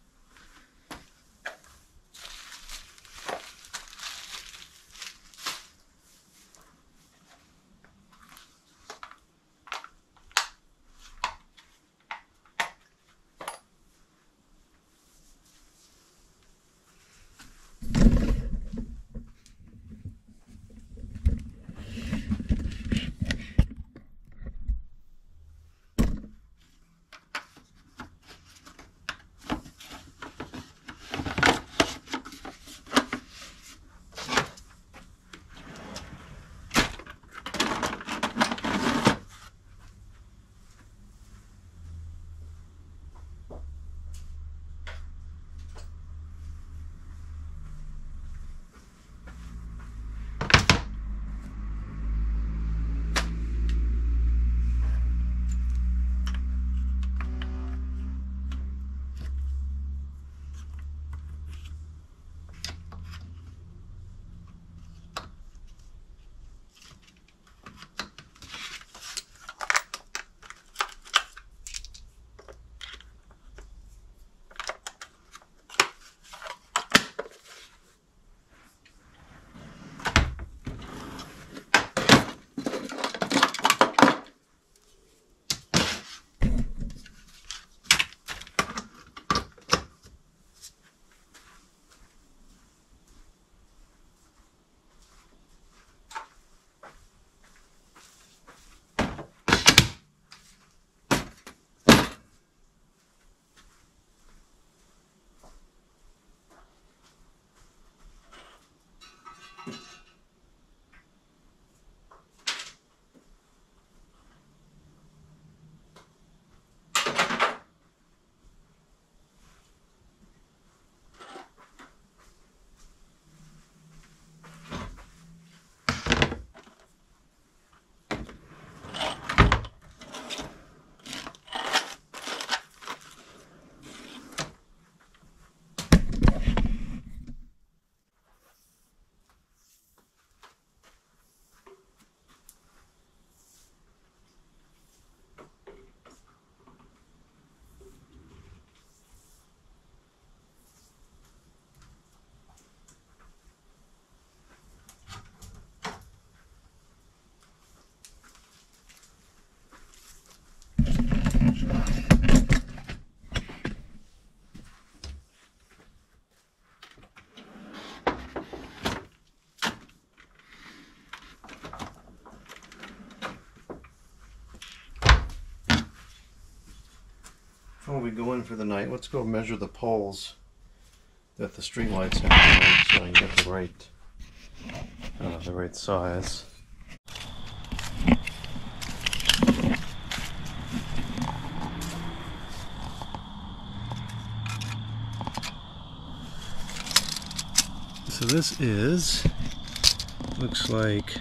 [SPEAKER 1] Before we go in for the night, let's go measure the poles that the street lights have so I can get the right size. So this looks like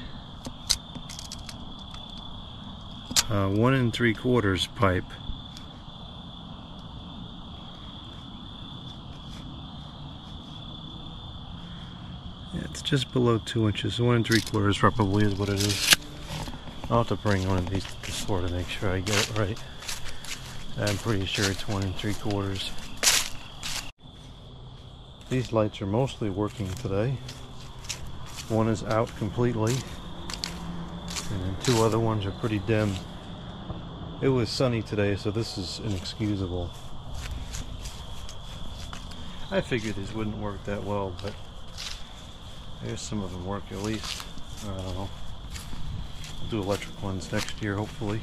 [SPEAKER 1] 1 3/4 pipe. Yeah, it's just below 2 inches. 1 3/4 probably is what it is. I'll have to bring one of these to the store to make sure I get it right. I'm pretty sure it's 1 3/4. These lights are mostly working today. One is out completely, and then 2 other ones are pretty dim. It was sunny today, so this is inexcusable. I figured these wouldn't work that well, but I guess some of them work at least. I don't know. We'll do electric ones next year, hopefully.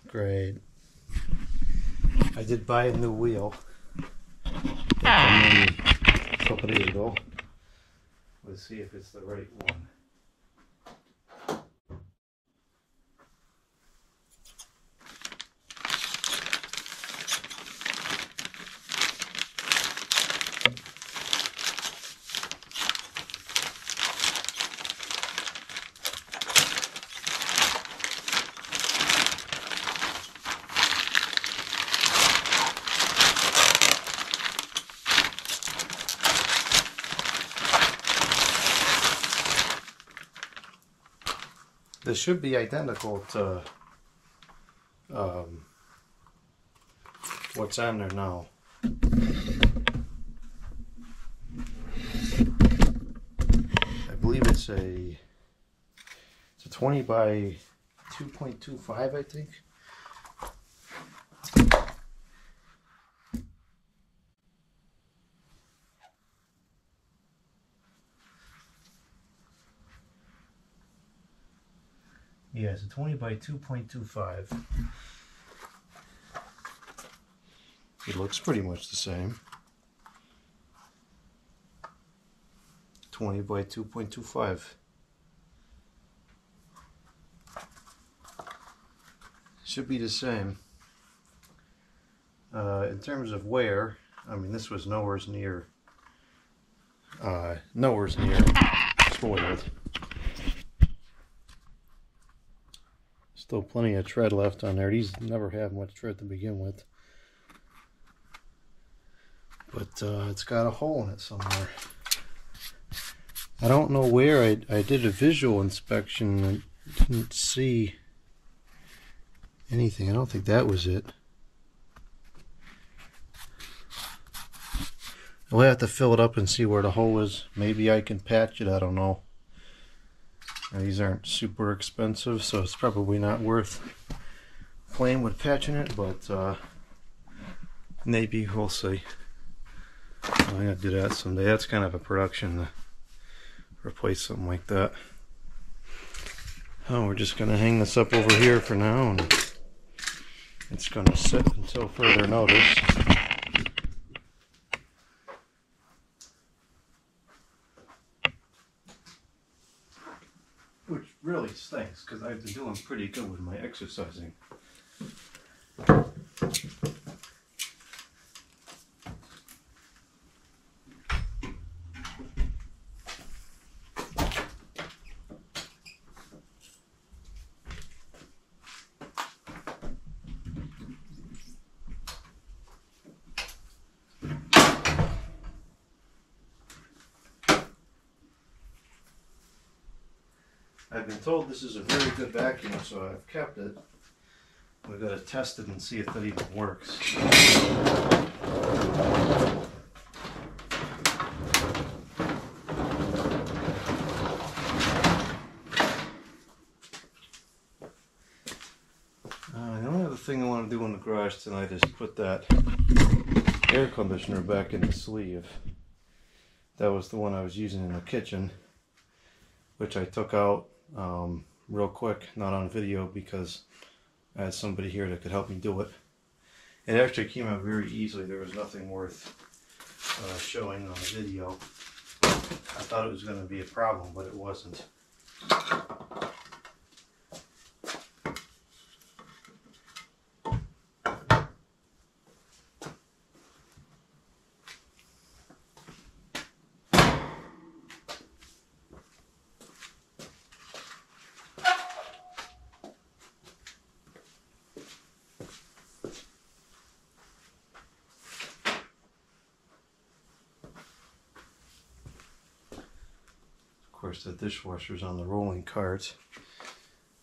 [SPEAKER 1] Great. I did buy a new wheel a couple days ago. Let's see if it's the right one. This should be identical to what's on there now. I believe it's a 20 by 2.25, I think. Yeah, it's a 20 by 2.25. It looks pretty much the same. 20 by 2.25. Should be the same. In terms of wear, I mean, this was nowhere near spoiled. Still plenty of tread left on there. These never have much tread to begin with. But it's got a hole in it somewhere. I don't know where. I did a visual inspection and didn't see anything. I don't think that was it. We'll have to fill it up and see where the hole is. Maybe I can patch it. I don't know. These aren't super expensive, so it's probably not worth playing with patching it, but maybe we'll see. I'm gonna do that someday. That's kind of a production to replace something like that. Oh, we're just gonna hang this up over here for now, and it's gonna sit until further notice. Which really stinks, because I've been doing pretty good with my exercising. I've been told this is a very good vacuum, so I've kept it. We've got to test it and see if that even works. The only other thing I want to do in the garage tonight is put that air conditioner back in the sleeve. That was the one I was using in the kitchen, which I took out real quick, not on video, because I had somebody here that could help me do it. It actually came out very easily. There was nothing worth showing on the video. I thought it was going to be a problem, but it wasn't. Of course, the dishwasher's on the rolling cart,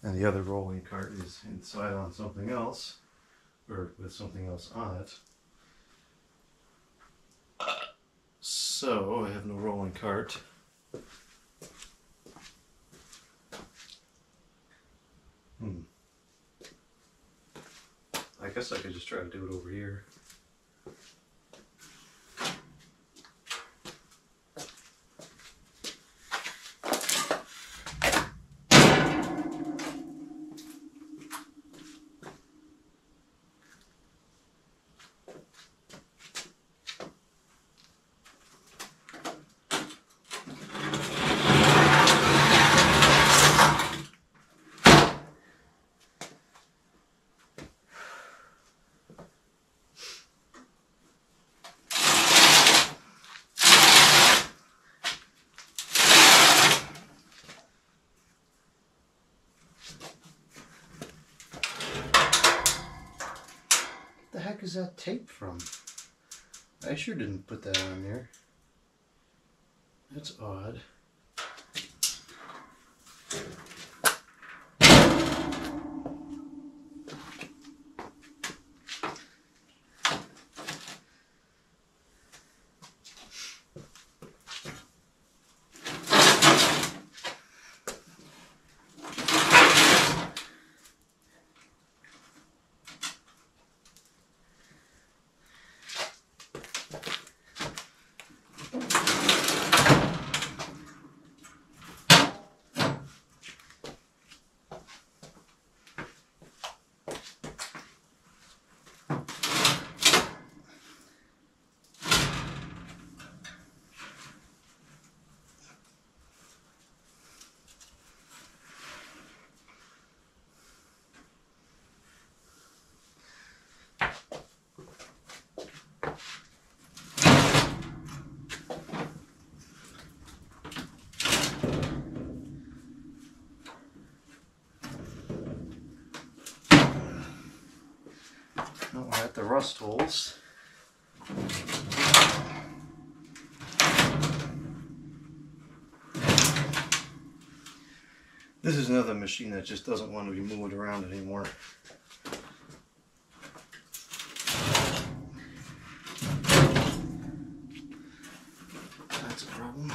[SPEAKER 1] and the other rolling cart is inside on something else, or with something else on it. So I have no rolling cart. I guess I could just try to do it over here. What the heck is that tape from? I sure didn't put that on there. That's odd. the rust holes. This is another machine that just doesn't want to be moved around anymore. That's a problem.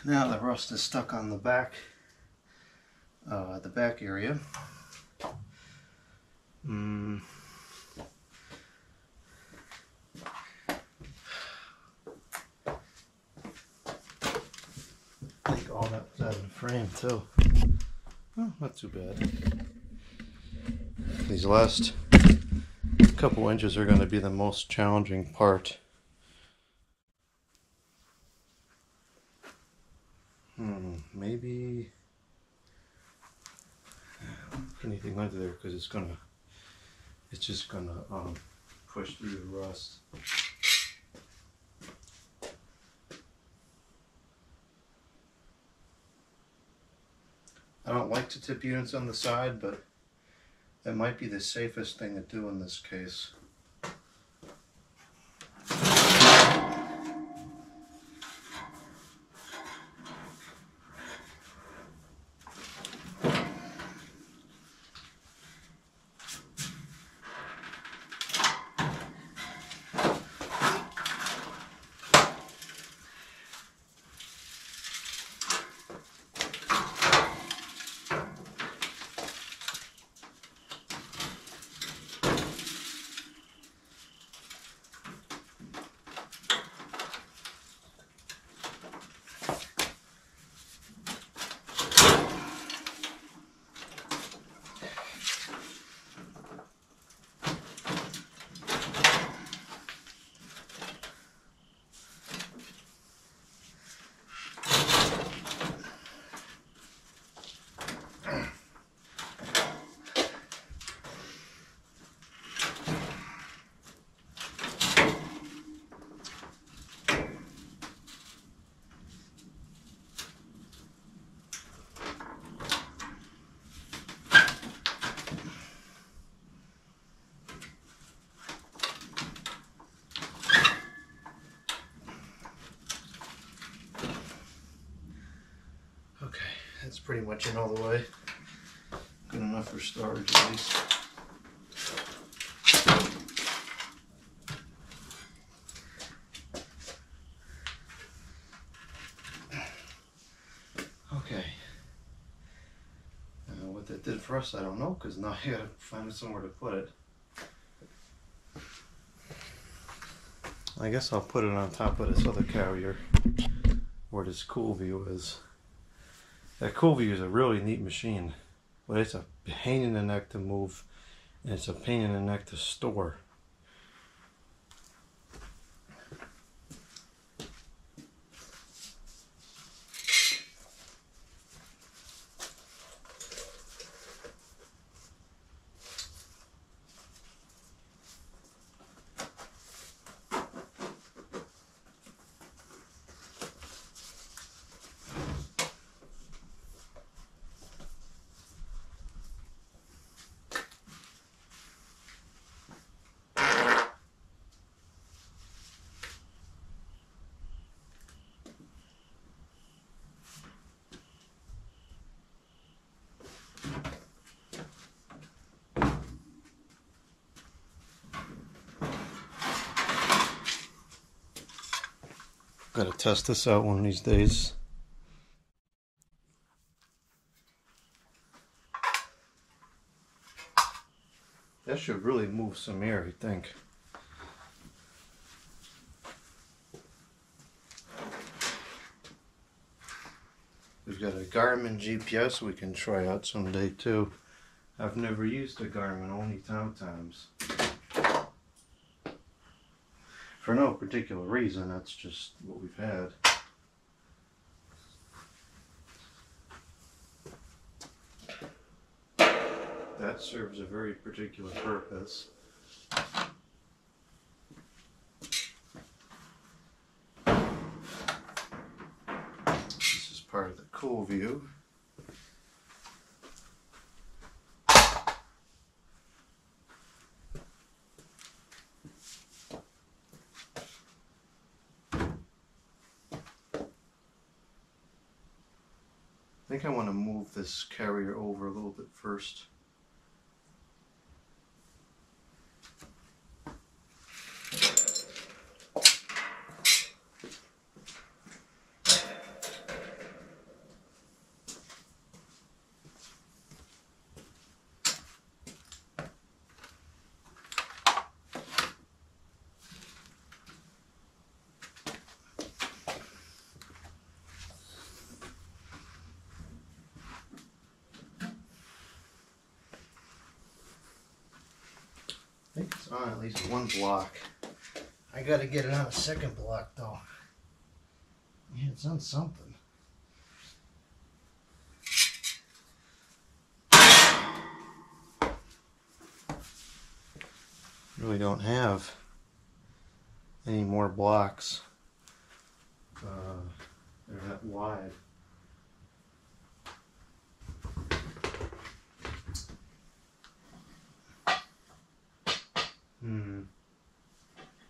[SPEAKER 1] Now the rust is stuck on the back area. I think all that was out of the frame too. Oh, not too bad. These last couple inches are going to be the most challenging part. Maybe anything under there, because it's just gonna push through the rust. I don't like to tip units on the side, but that might be the safest thing to do in this case. That's pretty much in all the way. Good enough for storage at least. Okay. What that did for us, I don't know, because now I gotta find somewhere to put it. I guess I'll put it on top of this other carrier where this Cool View is. That Cool View is a really neat machine, but it's a pain in the neck to move, and it's a pain in the neck to store. Gotta test this out one of these days. That should really move some air, I think. We've got a Garmin GPS we can try out someday too. I've never used a Garmin, only times. For no particular reason, that's just what we've had. That serves a very particular purpose. This is part of the cool view. I think I want to move this carrier over a little bit first. I think it's on at least one block. I gotta get it on a second block though. Yeah, it's on something. Really don't have any more blocks. They're that wide.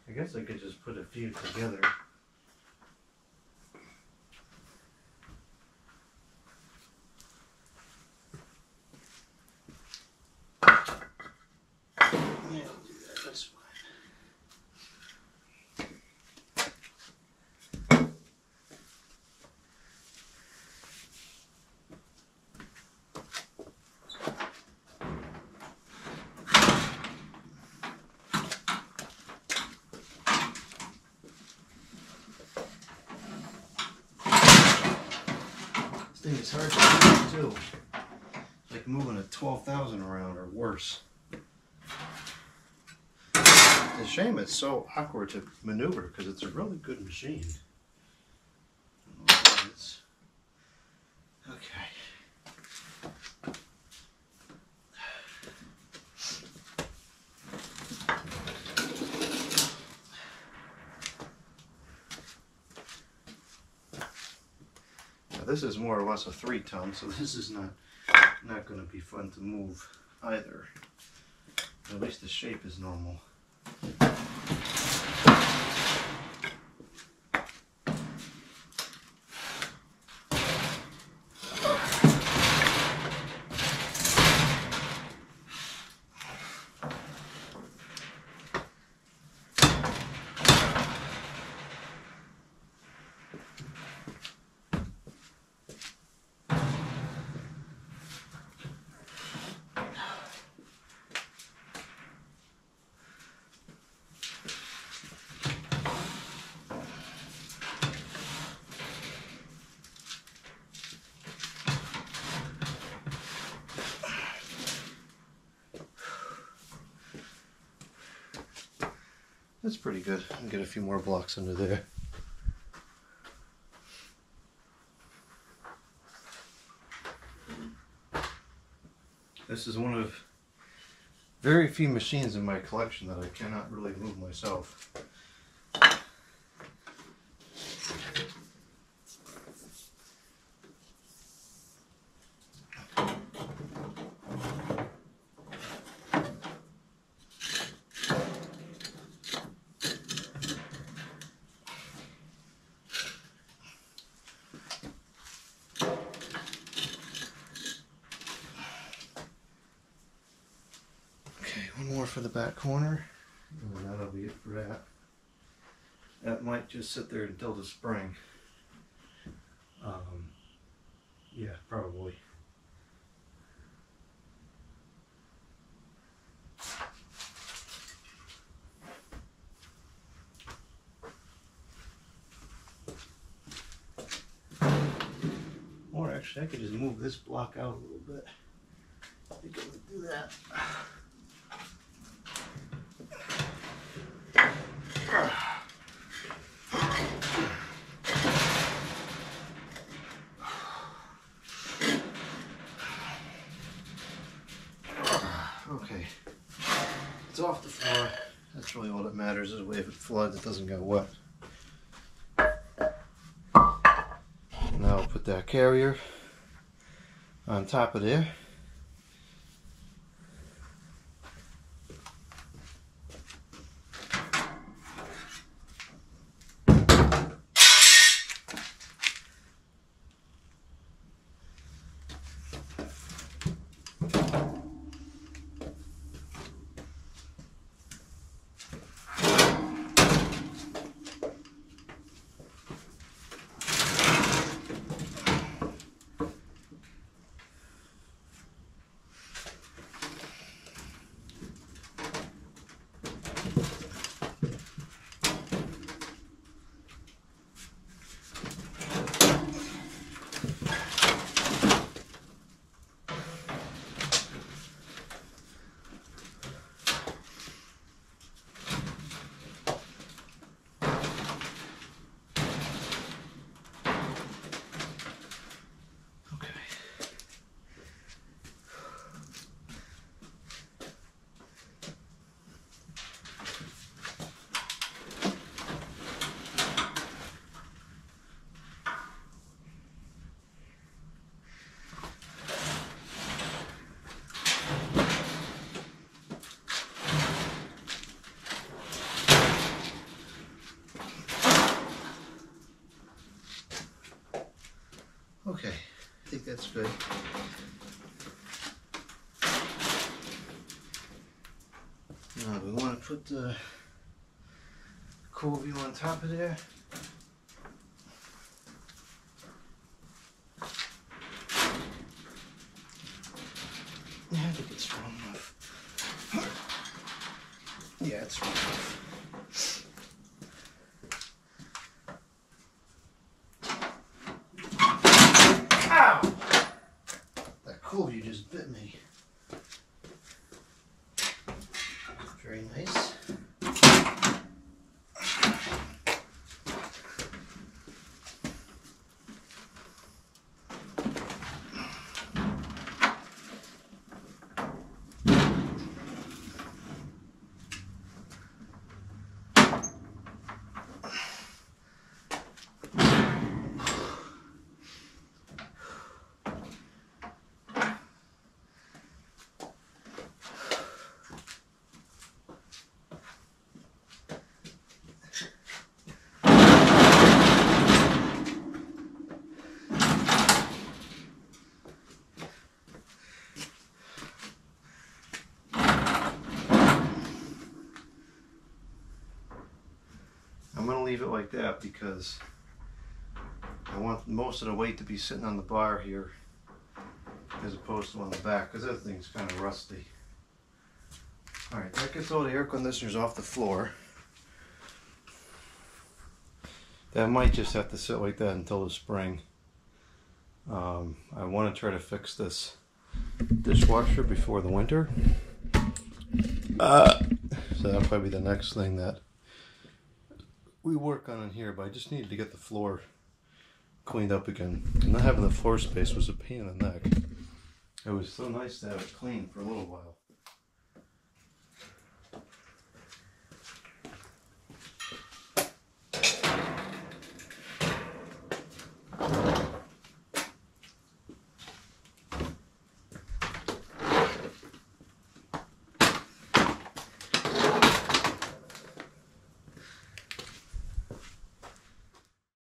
[SPEAKER 1] I guess I could just put a few together. Yeah, I'll do that. That's fine. This thing is hard to move too. It's like moving a 12,000 around or worse. It's a shame it's so awkward to maneuver because it's a really good machine. Okay. Now this is more or less a 3-ton, so this is not going to be fun to move either. But at least the shape is normal. That's pretty good. I can get a few more blocks under there. This is one of very few machines in my collection that I cannot really move myself. One more for the back corner, and that'll be it for that. That might just sit there until the spring. Yeah, probably. Or actually, I could just move this block out a little bit. I think I would do that. Okay, it's off the floor. That's really all that matters. Is if it floods, it doesn't get wet. Now I'll put that carrier on top of there. Okay, I think that's good. Now we want to put the cool view on top of there. Yeah, I think it's strong enough. Yeah, it's strong enough. Ow! That cool view just bit me. Very nice. I'm going to leave it like that because I want most of the weight to be sitting on the bar here as opposed to on the back, because that thing's kind of rusty. Alright, that gets all the air conditioners off the floor. That might just have to sit like that until the spring. I want to try to fix this dishwasher before the winter. So that'll probably be the next thing that we work on in here, but I just needed to get the floor cleaned up again. Not having the floor space was a pain in the neck. It was so nice to have it clean for a little while.